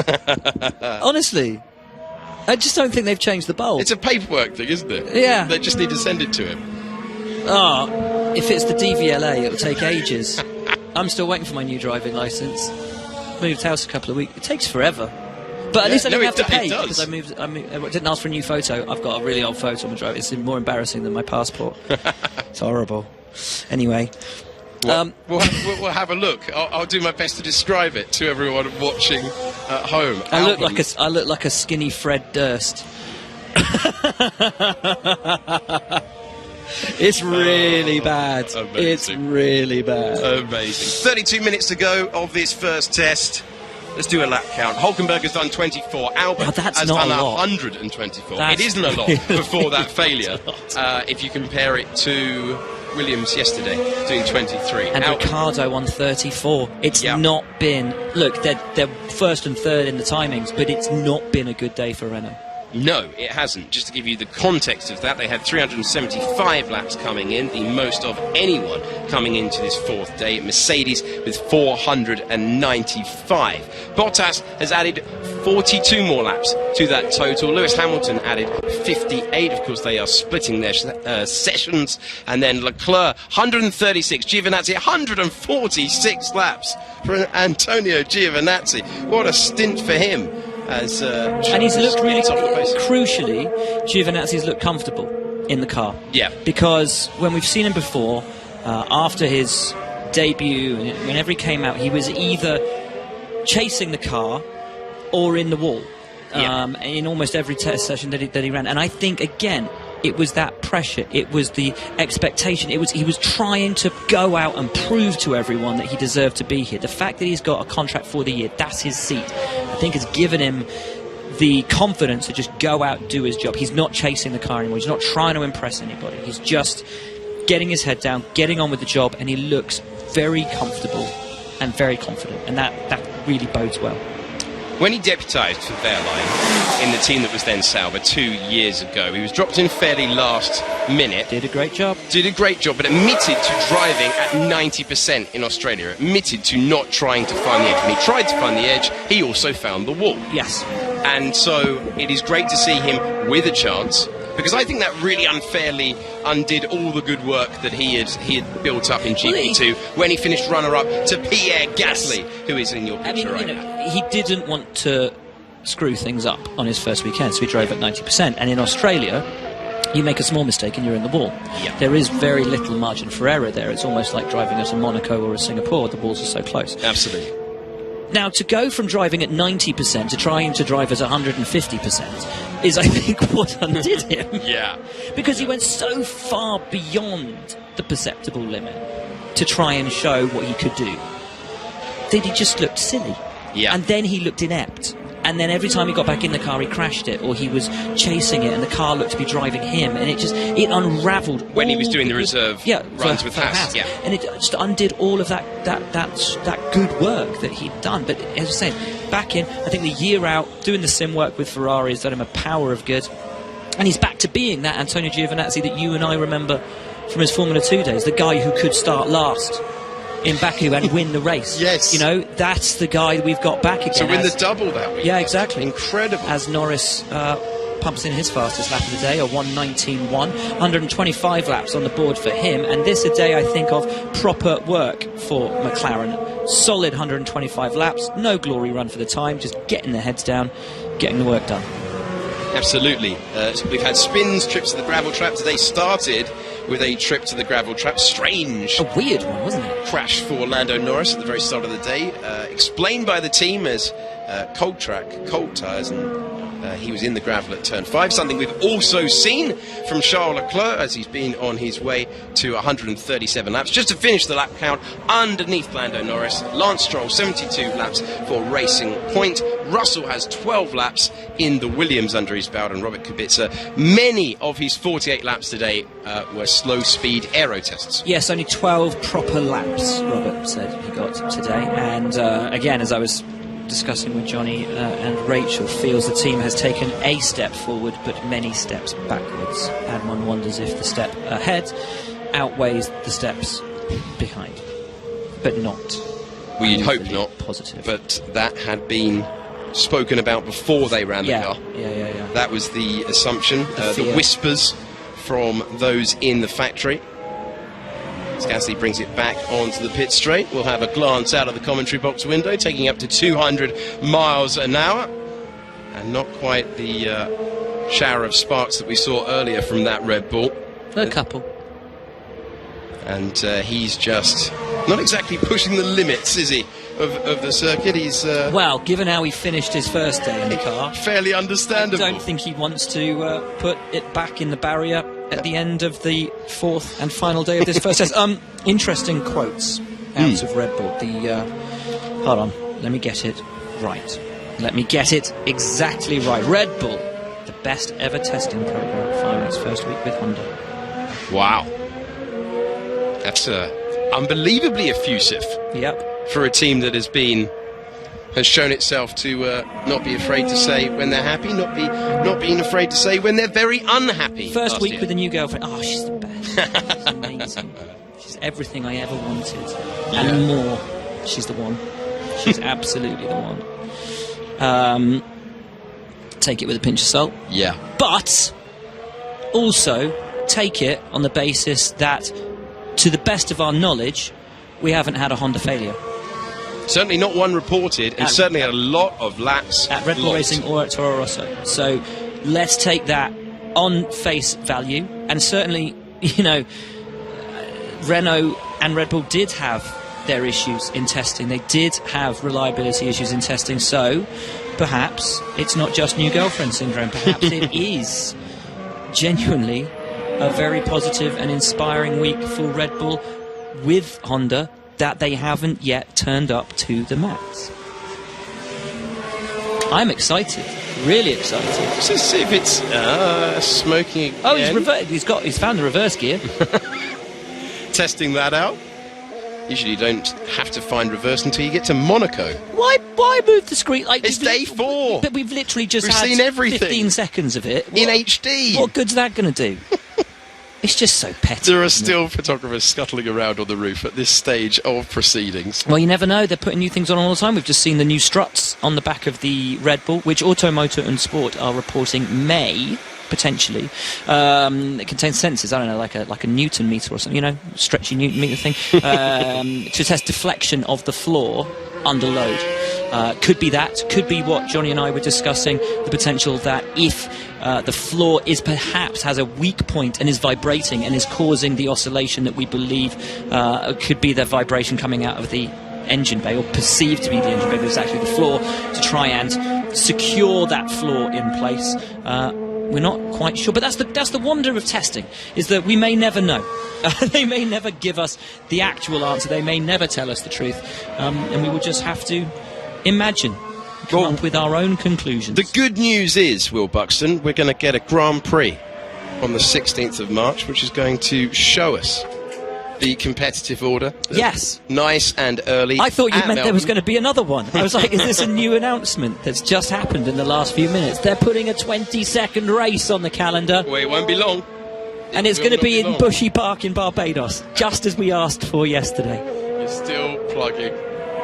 Honestly. I just don't think they've changed the bulb. It's a paperwork thing, isn't it? Yeah. They just need to send it to him. If it's the DVLA, it'll take ages. I'm still waiting for my new driving licence. Moved house a couple of weeks. It takes forever. But at least I don't have to pay, because I didn't ask for a new photo. I've got a really old photo on my drive. It's more embarrassing than my passport. It's horrible. Anyway. We'll have a look. I'll do my best to describe it to everyone watching at home. I look like a skinny Fred Durst. It's really bad. Amazing. It's really bad. Amazing. 32 minutes to go of this first test. Let's do a lap count. Hulkenberg has done 24. Albon has done 124. It isn't a lot before that failure. If you compare it to Williams yesterday, doing 23. And Ricciardo on 34. It's not been... Look, they're first and third in the timings, but it's not been a good day for Renault. No, it hasn't. Just to give you the context of that, they had 375 laps coming in, the most of anyone coming into this fourth day. Mercedes with 495. Bottas has added 42 more laps to that total. Lewis Hamilton added 58. Of course, they are splitting their sessions. And then Leclerc, 136. Giovinazzi, 146 laps for Antonio Giovinazzi. What a stint for him. And he's looked really, crucially, Giovinazzi's looked comfortable in the car. Yeah. Because when we've seen him before, after his debut, whenever he came out, he was either chasing the car or in the wall. In almost every test session that he ran. And I think, again, it was that pressure, it was the expectation, he was trying to go out and prove to everyone that he deserved to be here. The fact that he's got a contract for the year, that's his seat, I think has given him the confidence to just go out and do his job. He's not chasing the car anymore, he's not trying to impress anybody, he's just getting his head down, getting on with the job, and he looks very comfortable and very confident, and that really bodes well. When he deputised for Wehrlein in the team that was then Sauber 2 years ago, he was dropped in fairly last minute. Did a great job, but admitted to driving at 90% in Australia. Admitted to not trying to find the edge. When he tried to find the edge, he also found the wall. Yes. And so it is great to see him with a chance, because I think that really unfairly undid all the good work that he had built up in GP2 when he finished runner-up to Pierre Gasly, who is in your picture now. He didn't want to screw things up on his first weekend, so he drove at 90%. And in Australia, you make a small mistake and you're in the wall. Yeah. There is very little margin for error there. It's almost like driving at a Monaco or a Singapore. The walls are so close. Absolutely. Now, to go from driving at 90% to trying to drive at 150% is, I think, what undid him. Yeah. Because he went so far beyond the perceptible limit to try and show what he could do that he just looked silly. Yeah. And then he looked inept. And then every time he got back in the car, he crashed it, or he was chasing it, and the car looked to be driving him, and it unravelled. When he was doing the reserve runs with Haas. Yeah. And it just undid all of that good work that he'd done. But as I said, back in, I think the year out, doing the sim work with Ferrari has done him a power of good. And he's back to being that Antonio Giovinazzi that you and I remember from his Formula 2 days, the guy who could start last in Baku and win the race. Yes. You know, that's the guy we've got back again. So win the double that week. Yeah, exactly. Incredible. As Norris pumps in his fastest lap of the day, a 1:19.1. 125 laps on the board for him. And this a day, I think, of proper work for McLaren. Solid 125 laps. No glory run for the time. Just getting their heads down, getting the work done. Absolutely. We've had spins, trips to the gravel trap. Today started with a trip to the gravel trap. Strange. A weird one, wasn't it? Crash for Lando Norris at the very start of the day. Explained by the team as cold tyres, and he was in the gravel at turn 5. Something we've also seen from Charles Leclerc as he's been on his way to 137 laps. Just to finish the lap count underneath Lando Norris, Lance Stroll 72 laps for Racing Point. Russell has 12 laps in the Williams under his belt, and Robert Kubica, many of his 48 laps today were slow speed aero tests. Yes, only 12 proper laps, Robert said he got today. And again, as I was discussing with Johnny and Rachel, feels the team has taken a step forward but many steps backwards, and one wonders if the step ahead outweighs the steps behind, but not. Well, you'd hope not. Positive. But that had been spoken about before they ran the car. Yeah. That was the assumption, the whispers from those in the factory. As Gasly brings it back onto the pit straight, we'll have a glance out of the commentary box window, taking up to 200 miles an hour, and not quite the shower of sparks that we saw earlier from that Red Bull. A couple. And he's just not exactly pushing the limits, is he, of the circuit? He's well, given how he finished his first day in the car, fairly understandable. I don't think he wants to put it back in the barrier at the end of the fourth and final day of this first test. Interesting quotes out of Red Bull. Hold on, let me get it right. Let me get it exactly right. Red Bull, the best ever testing program, following its first week with Honda. Wow. That's unbelievably effusive. Yep. For a team that has been has shown itself to not be afraid to say when they're happy, not being afraid to say when they're very unhappy. First week with a new girlfriend. Oh, she's the best. She's amazing. She's everything I ever wanted and more. She's the one. She's absolutely the one. Take it with a pinch of salt. Yeah. But also take it on the basis that, to the best of our knowledge, we haven't had a Honda failure. Certainly not one reported, and certainly a lot of laps at Red Bull Racing or at Toro Rosso. So let's take that on face value. And certainly, you know, Renault and Red Bull did have their issues in testing. They did have reliability issues in testing. So perhaps it's not just new girlfriend syndrome. Perhaps it is genuinely a very positive and inspiring week for Red Bull with Honda, that they haven't yet turned up to the max. I'm excited, really excited. Let's see if it's smoking again. Oh, he's found the reverse gear. Testing that out. Usually you don't have to find reverse until you get to Monaco. Why move the screen? Like, it's day 4. But we've literally just had seen everything 15 seconds of it. In HD. What good's that going to do? It's just so petty. There are still photographers scuttling around on the roof at this stage of proceedings. Well, you never know. They're putting new things on all the time. We've just seen the new struts on the back of the Red Bull, which Automotor and Sport are reporting may potentially it contains sensors. I don't know, like a Newton meter or something. You know, stretchy Newton meter thing to test deflection of the floor under load. Could be that. Could be what Johnny and I were discussing. The potential that if the floor perhaps has a weak point and is vibrating and is causing the oscillation that we believe could be the vibration coming out of the engine bay, or perceived to be the engine bay, but it's actually the floor, to try and secure that floor in place. We're not quite sure, but that's the wonder of testing, is that we may never know. They may never give us the actual answer. They may never tell us the truth, and we will just have to imagine, come up with our own conclusions. The good news is, Will Buxton, we're going to get a Grand Prix on the 16th of March, which is going to show us the competitive order. Yes. Nice and early. I thought you meant there was going to be another one. I was like, is this a new announcement that's just happened in the last few minutes? They're putting a 20-second race on the calendar. Well, it won't be long. And it's going to be in Bushy Park in Barbados, just as we asked for yesterday. You're still plugging.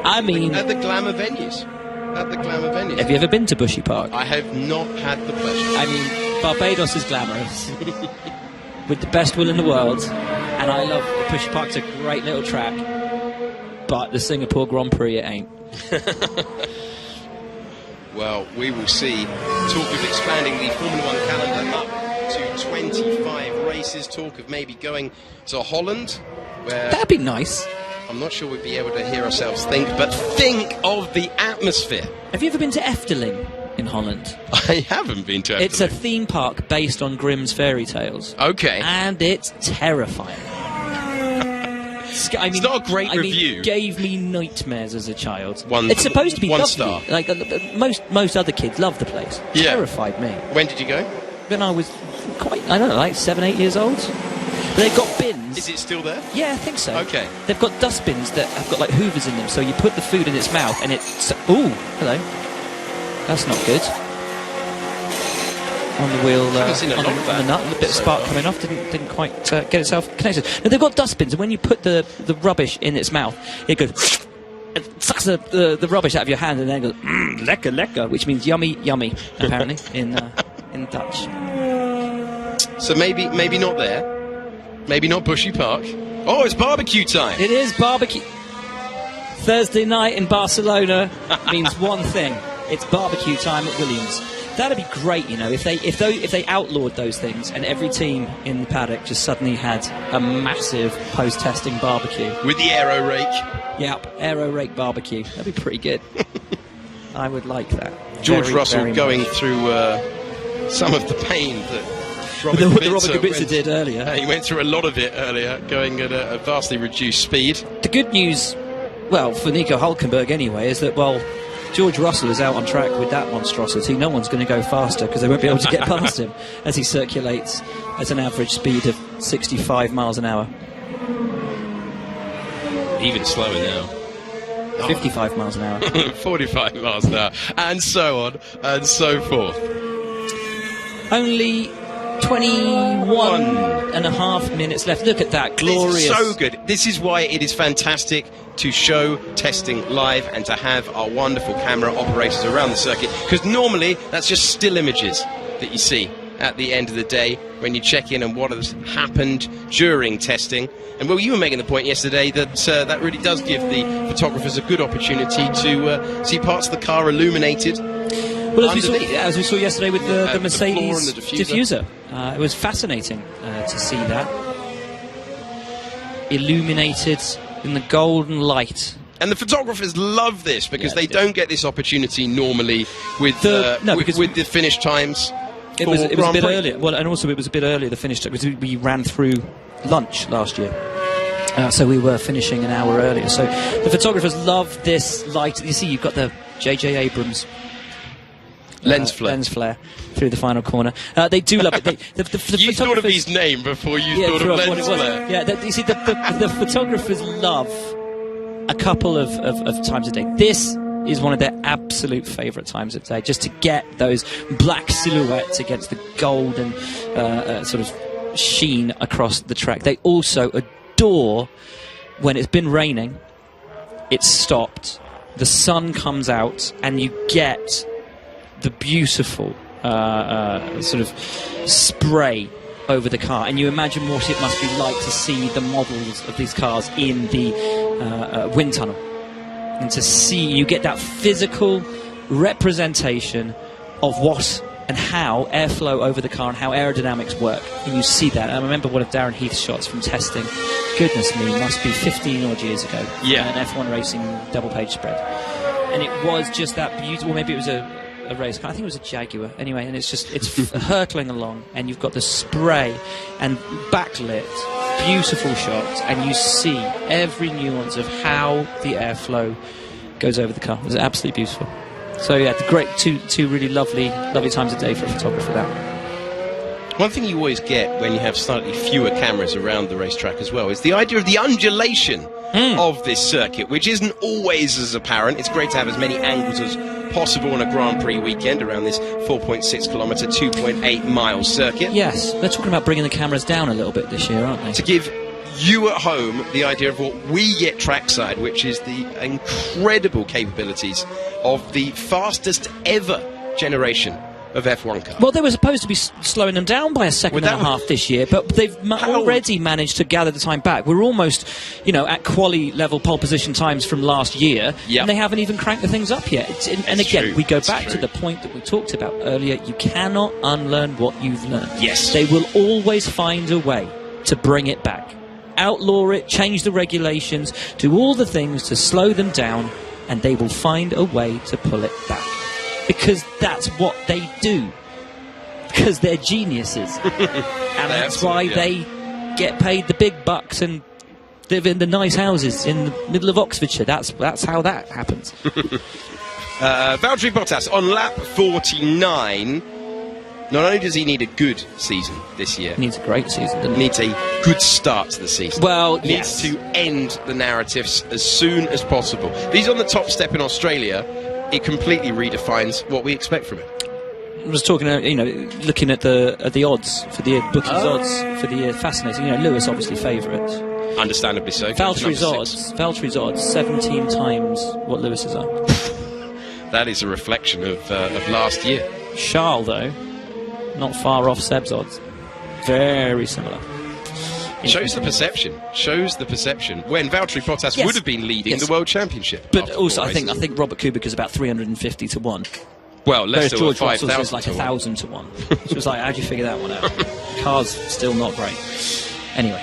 I mean... At the glamour venues. Have you ever been to Bushy Park? I have not had the pleasure. I mean, Barbados is glamorous. With the best will in the world. And I love Bushy Park's a great little track. But the Singapore Grand Prix, it ain't. Well, we will see. Talk of expanding the Formula 1 calendar up to 25 races. Talk of maybe going to Holland, where... That'd be nice. I'm not sure we'd be able to hear ourselves think, but think of the atmosphere. Have you ever been to Efteling in Holland? I haven't been to Efteling. It's a theme park based on Grimm's fairy tales. Okay. And it's terrifying. It's not a great review. It gave me nightmares as a child. It's supposed to be one lovely. star. Like most other kids love the place. Yeah. Terrified me. When did you go? When I was like 7, 8 years old. But they've got bins. Is it still there? Yeah, I think so. Okay. They've got dustbins that have got like hoovers in them, so you put the food in its mouth and it's... Ooh, hello. That's not good. On the wheel, on the nut, a bit of spark coming off, didn't quite get itself connected. No, they've got dustbins, and when you put the rubbish in its mouth, it goes... It sucks the rubbish out of your hand and then goes, lekker, lekker, which means yummy, yummy, apparently, in Dutch. So maybe not there. Maybe not Bushy Park. Oh, it's barbecue time. It is barbecue. Thursday night in Barcelona means one thing. It's barbecue time at Williams. That'd be great, you know, if they outlawed those things and every team in the paddock just suddenly had a massive post-testing barbecue. With the aero rake. Yep, aero rake barbecue. That'd be pretty good. I would like that. George very, Russell very going much. through some of the pain that Robert Kubica did earlier. He went through a lot of it earlier, going at a vastly reduced speed. The good news, well, for Nico Hülkenberg anyway, is that, well, George Russell is out on track with that monstrosity. No one's going to go faster because they won't be able to get past him as he circulates at an average speed of 65 miles an hour. Even slower now. 55 miles an hour. 45 miles an hour. And so on and so forth. Only 21 and a half minutes left. Look at that, glorious. This is so good. This is why it is fantastic to show testing live and to have our wonderful camera operators around the circuit, because normally that's just still images that you see at the end of the day when you check in on what has happened during testing. And well, you were making the point yesterday that that really does give the photographers a good opportunity to see parts of the car illuminated. Well, as we saw yesterday with the Mercedes the diffuser. It was fascinating to see that illuminated in the golden light. And the photographers love this because they don't get this opportunity normally with with the finish times. It was a bit earlier. Well, and also it was a bit earlier, the finish time, because we ran through lunch last year. So we were finishing an hour earlier. So the photographers love this light. You see, you've got the J.J. Abrams lens flare through the final corner. They do love it. The you thought of his name before you thought of lens flare. Yeah, you see, the photographers love a couple of times a day. This is one of their absolute favourite times of day, just to get those black silhouettes against the golden sort of sheen across the track. They also adore when it's been raining, it's stopped, the sun comes out, and you get the beautiful sort of spray over the car, and you imagine what it must be like to see the models of these cars in the wind tunnel, and to see, you get that physical representation of what and how airflow over the car and how aerodynamics work, and you see that. I remember one of Darren Heath's shots from testing, goodness me, must be 15 odd years ago, an F1 racing double page spread, and it was just that beautiful. Maybe it was a race car, I think it was a Jaguar anyway, and it's hurtling along, and you've got the spray and backlit beautiful shots, and you see every nuance of how the airflow goes over the car. It was absolutely beautiful. So yeah, the great two really lovely times a day for a photographer. That one thing you always get when you have slightly fewer cameras around the racetrack as well is the idea of the undulation of this circuit, which isn't always as apparent. It's great to have as many angles as possible on a Grand Prix weekend around this 4.6 kilometre, 2.8 mile circuit. Yes, they're talking about bringing the cameras down a little bit this year, aren't they? To give you at home the idea of what we get trackside, which is the incredible capabilities of the fastest ever generation of F1 car. Well, they were supposed to be slowing them down by a second and a half this year, but they've already managed to gather the time back. We're almost, at quali level pole position times from last year, and they haven't even cranked the things up yet. And again, we go back to the point that we talked about earlier. You cannot unlearn what you've learned. Yes. They will always find a way to bring it back. Outlaw it, change the regulations, do all the things to slow them down, and they will find a way to pull it back. Because that's what they do. Because they're geniuses. And that's why they get paid the big bucks and live in the nice houses in the middle of Oxfordshire. That's how that happens. Valtteri Bottas on lap 49. Not only does he need a good season this year, he needs a great season, doesn't he? Needs a good start to the season. Well, needs to end the narratives as soon as possible. If he's on the top step in Australia, it completely redefines what we expect from him. I was talking, looking at the odds for the year, bookings odds for the year. Fascinating. Lewis obviously favourite. Understandably so. Valtteri's odds 17 times what Lewis's are. That is a reflection of last year. Charles, though, not far off Seb's odds. Very similar. Shows the perception. When Valtteri Bottas would have been leading the World Championship. But also, I think Robert Kubica is about 350 to 1. Well, less than George 5,000 Russell's like 1,000 to 1. So it was like, how'd you figure that one out? Car's still not great. Anyway.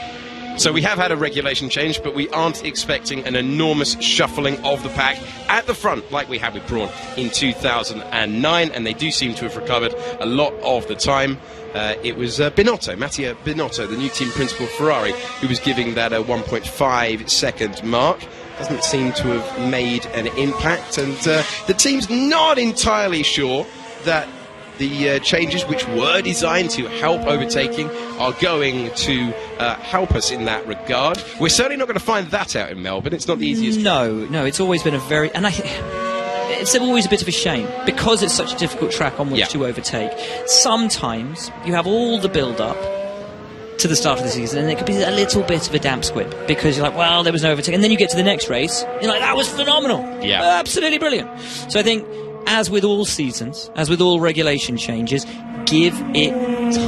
So we have had a regulation change, but we aren't expecting an enormous shuffling of the pack at the front like we had with Brawn in 2009, and they do seem to have recovered a lot of the time. It was Mattia Binotto, the new team principal of Ferrari, who was giving that a 1.5 second mark. Doesn't seem to have made an impact, and the team's not entirely sure that the changes which were designed to help overtaking are going to help us in that regard. We're certainly not going to find that out in Melbourne. It's not the easiest. No, it's always been it's always a bit of a shame because it's such a difficult track on which to overtake. Sometimes you have all the build-up to the start of the season, and it could be a little bit of a damp squib because you're like, well, there was no overtake, and then you get to the next race, and you're like, that was phenomenal, absolutely brilliant. So I think, as with all seasons, as with all regulation changes, give it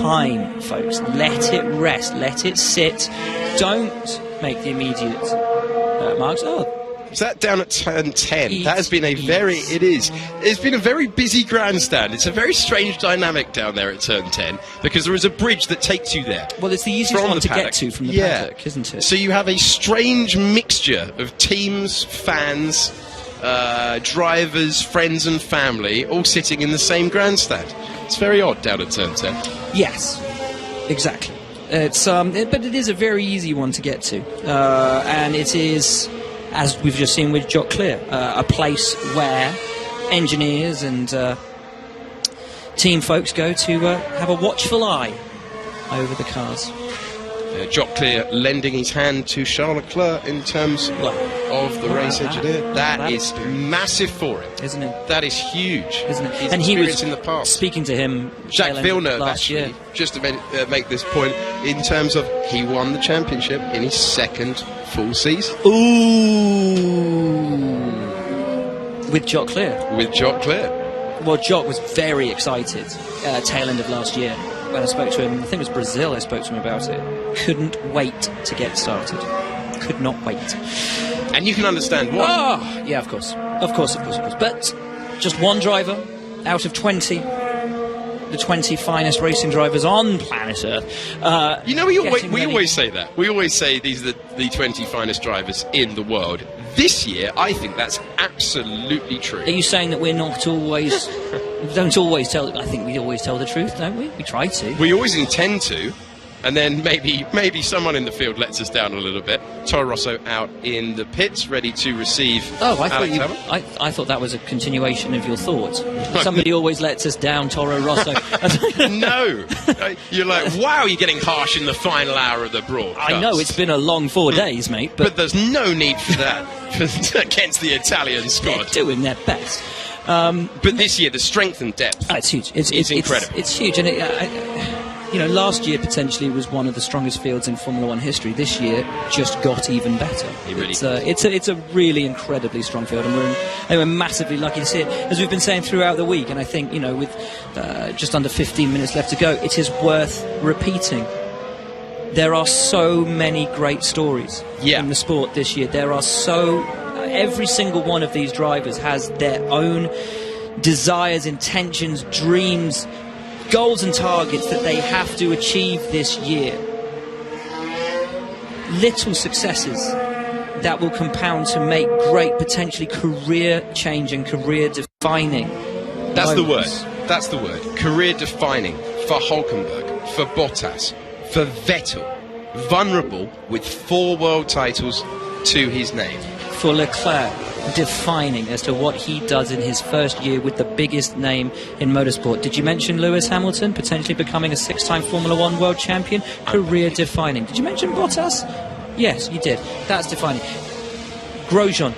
time, folks. Let it rest, let it sit. Don't make the immediate marks. Is that down at turn 10? That has been it's been a very busy grandstand. It's a very strange dynamic down there at turn 10 because there is a bridge that takes you there. Well, it's the easiest one to get to from the paddock, isn't it? So you have a strange mixture of teams, fans, drivers, friends and family all sitting in the same grandstand. It's very odd down at turn 10. Yes, exactly. It's but it is a very easy one to get to, and it is, as we've just seen with Jock Clear, a place where engineers and team folks go to have a watchful eye over the cars. Jock Clear lending his hand to Charles Leclerc in terms of the race engineer. That is massive for him, isn't it? That is huge, isn't it? His and he was in the past. Speaking to him, Jacques Villeneuve, last actually, year. just to make this point, in terms of he won the championship in his second full season. Ooh, with Jock Clear. With Jock Clear. Well, Jock was very excited tail end of last year. When I spoke to him, I think it was Brazil I spoke to him about it. Couldn't wait to get started. Could not wait. And you can understand why. Oh, yeah, of course. Of course. But just one driver out of 20, the 20 finest racing drivers on planet Earth. We always say that. We always say these are the 20 finest drivers in the world. This year, I think that's absolutely true. Are you saying that we're not always... don't always tell... I think we always tell the truth, don't we? We try to. We always intend to. And then maybe someone in the field lets us down a little bit. Toro Rosso out in the pits, ready to receive Alex Albon. I thought that was a continuation of your thought. Somebody always lets us down, Toro Rosso. No. You're like, wow, you're getting harsh in the final hour of the broadcast. I know, it's been a long 4 days, mate. But there's no need for that against the Italian squad. They're doing their best. But this year, the strength and depth it's huge. It's incredible. It's huge. And last year potentially was one of the strongest fields in Formula One history. This year just got even better. It's a really incredibly strong field, and we're massively lucky to see it, as we've been saying throughout the week. And I think, with just under 15 minutes left to go, it is worth repeating. There are so many great stories in the sport this year. Every single one of these drivers has their own desires, intentions, dreams, goals and targets that they have to achieve this year. Little successes that will compound to make great, potentially career-changing, career-defining moments. That's the word. Career-defining for Hülkenberg, for Bottas, for Vettel. Vulnerable with 4 world titles to his name. For Leclerc, defining as to what he does in his first year with the biggest name in motorsport. Did you mention Lewis Hamilton potentially becoming a 6-time Formula One world champion? Career defining. Did you mention Bottas? Yes, you did. That's defining. Grosjean,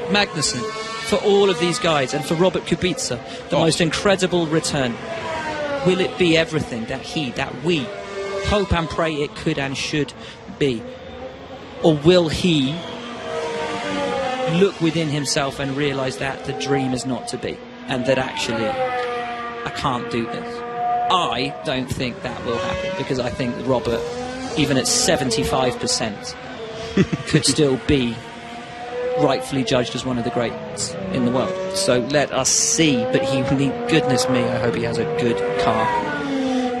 Magnussen, for all of these guys, and for Robert Kubica, the most incredible return. Will it be everything that we hope and pray it could and should be? Or will he look within himself and realise that the dream is not to be, and that actually I can't do this? I don't think that will happen, because I think Robert, even at 75%, could still be rightfully judged as one of the greats in the world. So let us see, but goodness me, I hope he has a good car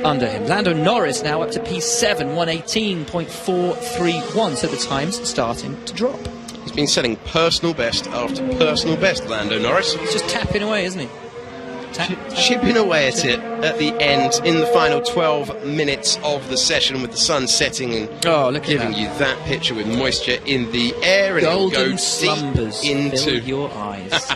under him. Lando Norris now up to P7, 118.431, so the time's starting to drop. He's been setting personal best after personal best, Lando Norris. He's just tapping away, isn't he? Chipping away at it at the end, in the final 12 minutes of the session, with the sun setting and giving you that picture with moisture in the air. And golden slumbers fill your eyes.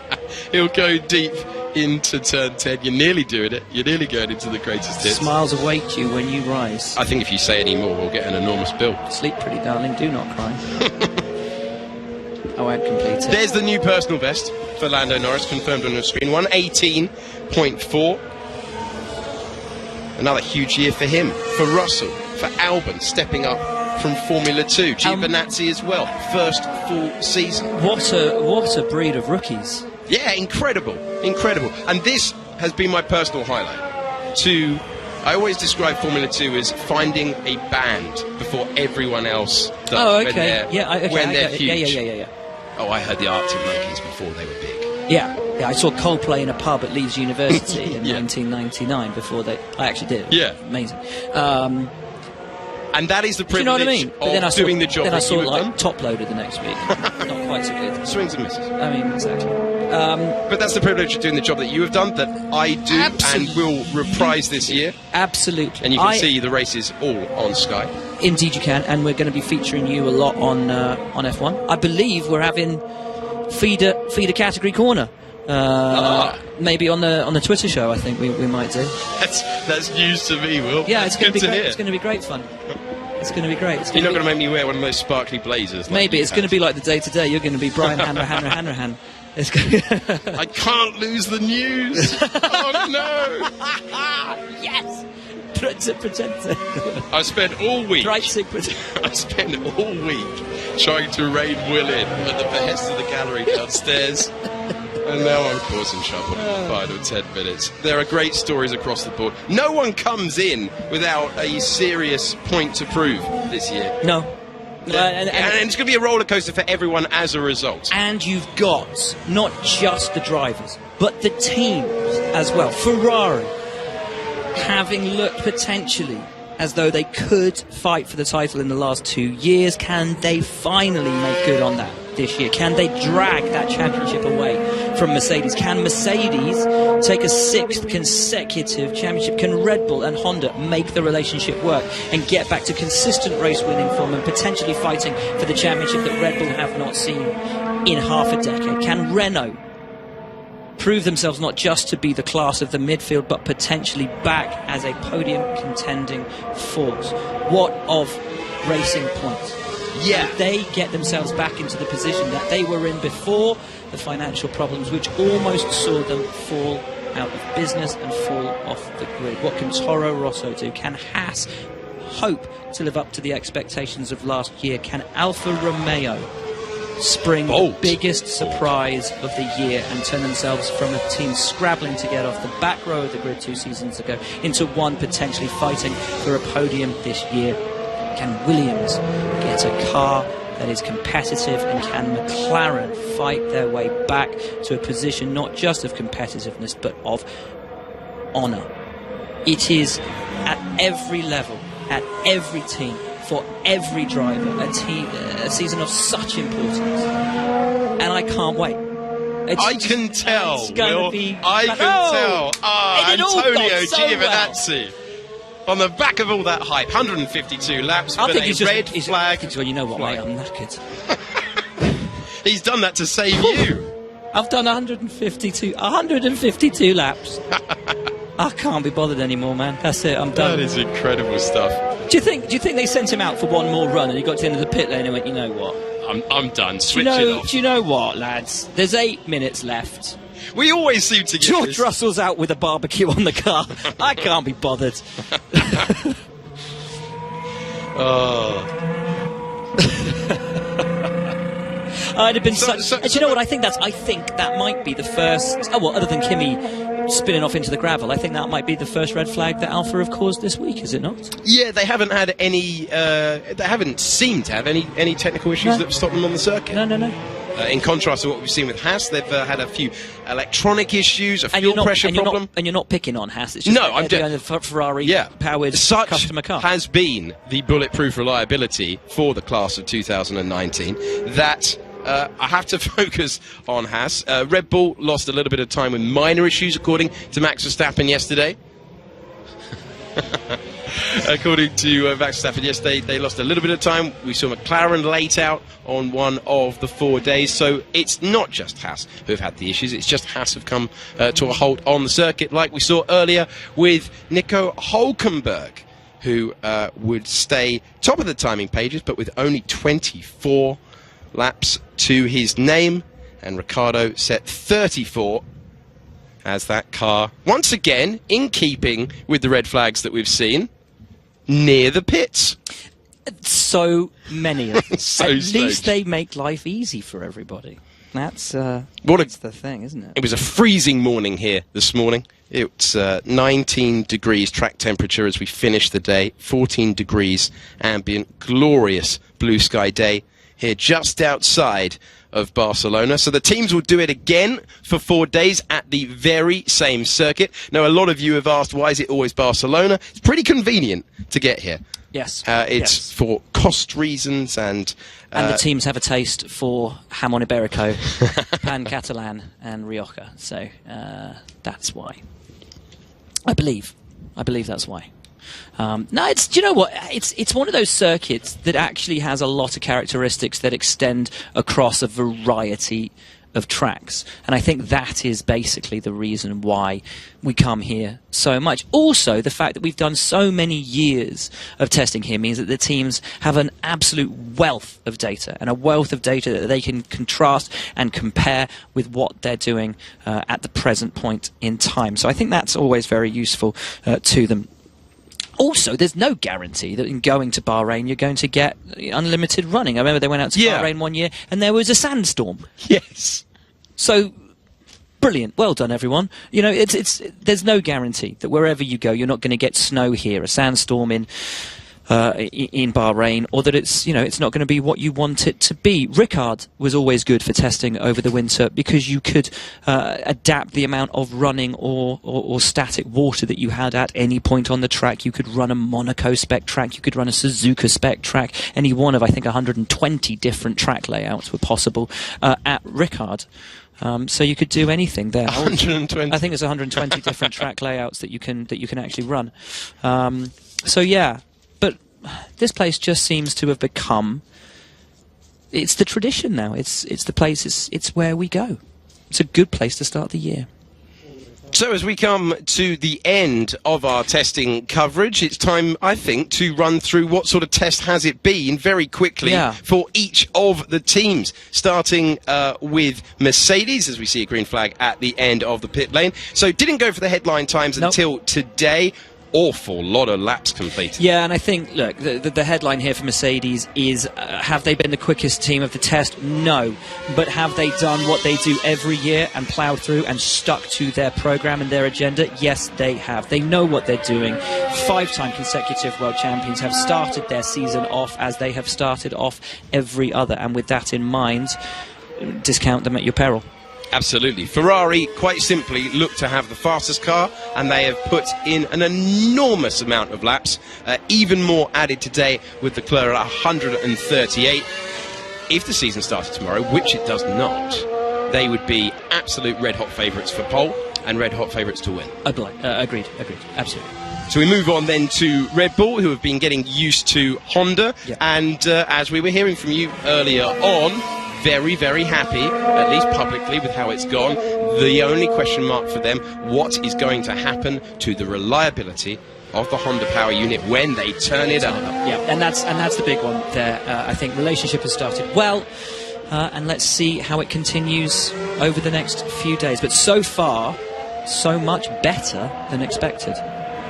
He'll go deep into turn 10. You're nearly doing it. You're nearly going into the greatest hits. Smiles await you when you rise. I think if you say any more, we'll get an enormous bill. Sleep, pretty darling. Do not cry. I won't complete it. There's the new personal best for Lando Norris, confirmed on the screen. 118.4. Another huge year for him, for Russell, for Albon, stepping up from Formula 2. Giovinazzi as well, first full season. What a breed of rookies. Yeah, incredible. And this has been my personal highlight. I always describe Formula 2 as finding a band before everyone else does. Oh, okay. When they're huge. Yeah. Oh, I heard the Arctic Monkeys before they were big. Yeah, I saw Coldplay in a pub at Leeds University in 1999 before I actually did. Yeah. Amazing. And that is the Do you privilege know what I mean? of doing the job then I that saw you have done. Top Loader the next week. Not quite so good. Swings and misses. I mean, exactly. But that's the privilege of doing the job that you have done, that I do and will reprise this year. Absolutely. And you can see the races all on Sky. Indeed you can, and we're going to be featuring you a lot on F1. I believe we're having feeder category corner. Maybe on the Twitter show, I think we might do. That's news to me, Will. Yeah, that's it's going to be good great. hear. It's going to be great fun. It's going to be great. You're not going to make me wear one of those sparkly blazers. Maybe it's going to be like the day-to-day. You're going to be Brian Hanrahan. I can't lose the news. Oh no! Yes. Protect it. I spent all week. I spent all week trying to rein Will in at the behest of the gallery downstairs. And now I'm causing trouble in the final 10 minutes. There are great stories across the board. No one comes in without a serious point to prove this year. No. And it's going to be a roller coaster for everyone as a result. And you've got not just the drivers, but the teams as well. Ferrari, having looked potentially as though they could fight for the title in the last 2 years, can they finally make good on that this year? Can they drag that championship away from Mercedes? Can Mercedes take a 6th consecutive championship? Can Red Bull and Honda make the relationship work and get back to consistent race winning form and potentially fighting for the championship that Red Bull have not seen in half a decade? Can Renault prove themselves not just to be the class of the midfield, but potentially back as a podium contending force? What of Racing Point? Yeah. They get themselves back into the position that they were in before the financial problems, which almost saw them fall out of business and fall off the grid. What can Toro Rosso do? Can Haas hope to live up to the expectations of last year? Can Alfa Romeo spring the biggest surprise of the year and turn themselves from a team scrabbling to get off the back row of the grid 2 seasons ago into one potentially fighting for a podium this year? Can Williams get a car that is competitive, and can McLaren fight their way back to a position not just of competitiveness but of honour? It is at every level, at every team, for every driver, a season of such importance, and I can't wait. I can tell, Will. I can tell. Antonio Giovinazzi. On the back of all that hype, 152 laps for a red flag. Well, you know what, mate, I'm knackered. He's done that to save you. I've done 152 laps. I can't be bothered anymore, man. That's it, I'm done. That is incredible stuff. Do you think they sent him out for one more run and he got to the end of the pit lane and went, you know what? I'm done. Switch it off. Do you know what, lads? There's 8 minutes left. We always seem to get George Russell's out with a barbecue on the car. I can't be bothered. I'd have been do you know what? I think that might be the first. Oh well, other than Kimi spinning off into the gravel, I think that might be the first red flag that Alfa have caused this week. Is it not? Yeah, they haven't had any. They haven't seemed to have any technical issues that stop them on the circuit. No. In contrast to what we've seen with Haas, they've had a few electronic issues, a fuel pressure problem. And you're not picking on Haas. It's just I'm doing the Ferrari-powered customer car. Has been the bulletproof reliability for the class of 2019 that I have to focus on Haas. Red Bull lost a little bit of time with minor issues, according to Max Verstappen yesterday. According to Max Verstappen yesterday, they lost a little bit of time. We saw McLaren late out on one of the 4 days. So it's not just Haas who have had the issues. It's just Haas have come to a halt on the circuit, like we saw earlier with Nico Hülkenberg, who would stay top of the timing pages, but with only 24 laps to his name. And Ricciardo set 34 as that car, once again, in keeping with the red flags that we've seen, near the pits. So many of them. So At strange. least they make life easy for everybody. That's the thing, isn't it? It was a freezing morning here this morning. It's 19 degrees track temperature as we finish the day, 14 degrees ambient, glorious blue sky day here just outside of Barcelona. So the teams will do it again for 4 days at the very same circuit. Now, a lot of you have asked, why is it always Barcelona? It's pretty convenient to get here. Yes. It's for cost reasons and the teams have a taste for Jamon Iberico, Pan Catalan and Rioja. So that's why. I believe that's why. No, do you know what? It's one of those circuits that actually has a lot of characteristics that extend across a variety of tracks, and I think that is basically the reason why we come here so much. Also, the fact that we've done so many years of testing here means that the teams have an absolute wealth of data, and a wealth of data that they can contrast and compare with what they're doing at the present point in time. So I think that's always very useful to them. Also, there's no guarantee that in going to Bahrain you're going to get unlimited running. I remember they went out to Bahrain one year and there was a sandstorm. Yes. So, brilliant. Well done, everyone. You know, there's no guarantee that wherever you go you're not going to get snow here, a sandstorm in Bahrain, or that it's not going to be what you want it to be. Ricard was always good for testing over the winter because you could adapt the amount of running or static water that you had at any point on the track. You could run a Monaco spec track, you could run a Suzuka spec track. Any one of, I think, 120 different track layouts were possible at Ricard. So you could do anything there. 120. I think it's 120 different track layouts that you can actually run. So yeah. But this place just seems to have become, it's the tradition now. It's the place, it's where we go. It's a good place to start the year. So as we come to the end of our testing coverage, it's time, I think, to run through what sort of test has it been very quickly for each of the teams, starting with Mercedes, as we see a green flag at the end of the pit lane. So didn't go for the headline times until today. Awful lot of laps completed. Yeah, and I think, look, the headline here for Mercedes is, have they been the quickest team of the test? No. But have they done what they do every year and ploughed through and stuck to their program and their agenda? Yes, they have. They know what they're doing. 5-time consecutive world champions have started their season off as they have started off every other. And with that in mind, discount them at your peril. Absolutely. Ferrari, quite simply, look to have the fastest car, and they have put in an enormous amount of laps, even more added today with Leclerc at 138. If the season started tomorrow, which it does not, they would be absolute red-hot favourites for pole and red-hot favourites to win. Agreed. Absolutely. So we move on then to Red Bull, who have been getting used to Honda, and as we were hearing from you earlier on, very, very happy, at least publicly, with how it's gone. The only question mark for them, what is going to happen to the reliability of the Honda power unit when they turn it up? Yeah, and that's the big one there. I think relationship has started well, and let's see how it continues over the next few days. But so far, so much better than expected.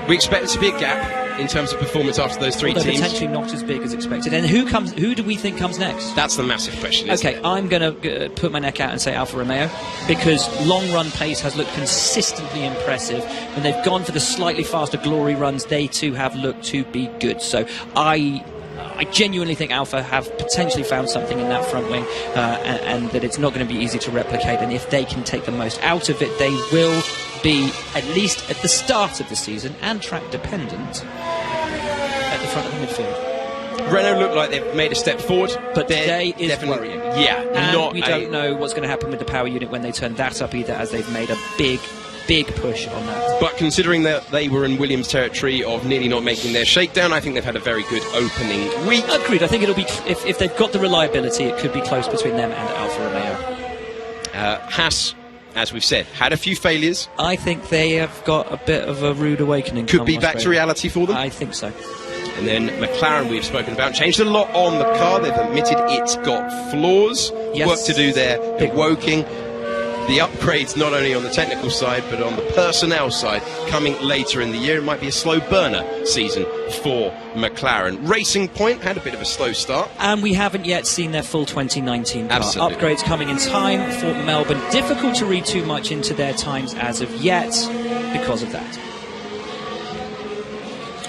We expect there to be a gap in terms of performance after those three teams. Potentially not as big as expected. And who do we think comes next? That's the massive question, isn't it? I'm going to put my neck out and say Alfa Romeo, because long run pace has looked consistently impressive. When they've gone for the slightly faster glory runs, they too have looked to be good. So I genuinely think Alfa have potentially found something in that front wing, and that it's not going to be easy to replicate. And if they can take the most out of it, they will be, at least at the start of the season, and track dependent, at the front of the midfield. Renault look like they've made a step forward, but today is worrying. Yeah, and we don't know what's going to happen with the power unit when they turn that up either, as they've made a big big push on that. But considering that they were in Williams' territory of nearly not making their shakedown, I think they've had a very good opening week. Agreed. I think it'll be, if they've got the reliability, it could be close between them and Alfa Romeo. Haas, as we've said, had a few failures. I think they have got a bit of a rude awakening. Could be back to reality for them. I think so. And then McLaren, we've spoken about, changed a lot on the car. They've admitted it's got flaws, Yes. work to do there. They're woking. The upgrades not only on the technical side, but on the personnel side, coming later in the year. It might be a slow burner season for McLaren. Racing Point had a bit of a slow start. And we haven't yet seen their full 2019 car. Absolutely. Upgrades coming in time for Melbourne. Difficult to read too much into their times as of yet because of that.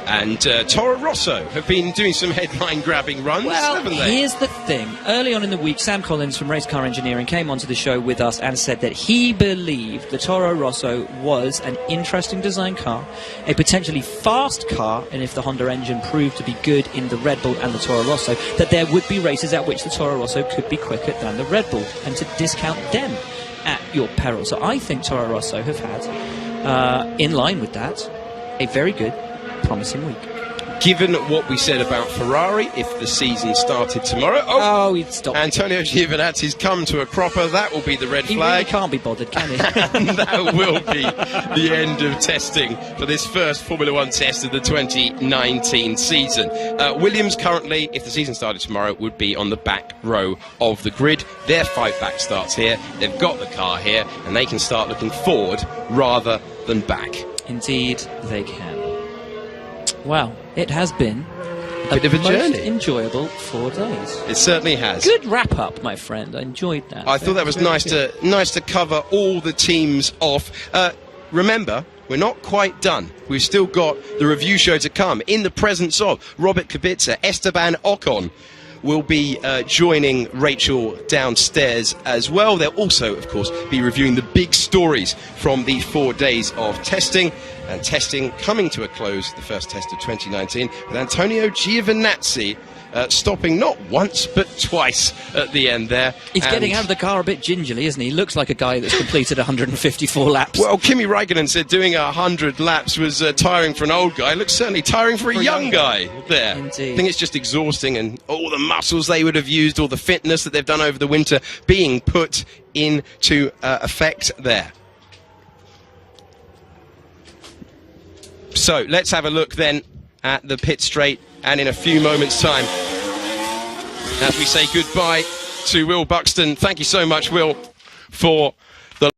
And Toro Rosso have been doing some headline-grabbing runs, haven't they? Here's the thing. Early on in the week, Sam Collins from Race Car Engineering came onto the show with us and said that he believed the Toro Rosso was an interesting design car, a potentially fast car, and if the Honda engine proved to be good in the Red Bull and the Toro Rosso, that there would be races at which the Toro Rosso could be quicker than the Red Bull, and to discount them at your peril. So I think Toro Rosso have had, in line with that, a very good, promising week. Given what we said about Ferrari, if the season started tomorrow... Oh, he'd stop. Antonio Giovinazzi's come to a cropper. That will be the red He flag. really can't be bothered, can he? And that will be the end of testing for this first Formula One test of the 2019 season. Williams currently, if the season started tomorrow, would be on the back row of the grid. Their fight back starts here. They've got the car here, and they can start looking forward rather than back. Indeed, they can. Wow, it has been a bit of a most journey. Enjoyable 4 days. It certainly has. Good wrap up, my friend. I enjoyed that. I thought that was nice to cover all the teams off. Remember, we're not quite done. We've still got the review show to come in the presence of Robert Kubica, Esteban Ocon. Will be joining Rachel downstairs as well. They'll also, of course, be reviewing the big stories from the 4 days of testing. And testing coming to a close, the first test of 2019, with Antonio Giovinazzi stopping not once but twice at the end there. He's getting out of the car a bit gingerly, isn't he? He looks like a guy that's completed 154 laps. Well, Kimi Räikkönen said doing 100 laps was tiring for an old guy. It looks certainly tiring for a young guy there. Indeed. I think it's just exhausting, and all the muscles they would have used, all the fitness that they've done over the winter being put into effect there. So let's have a look then at the pit straight, and in a few moments' time, as we say goodbye to Will Buxton. Thank you so much, Will, for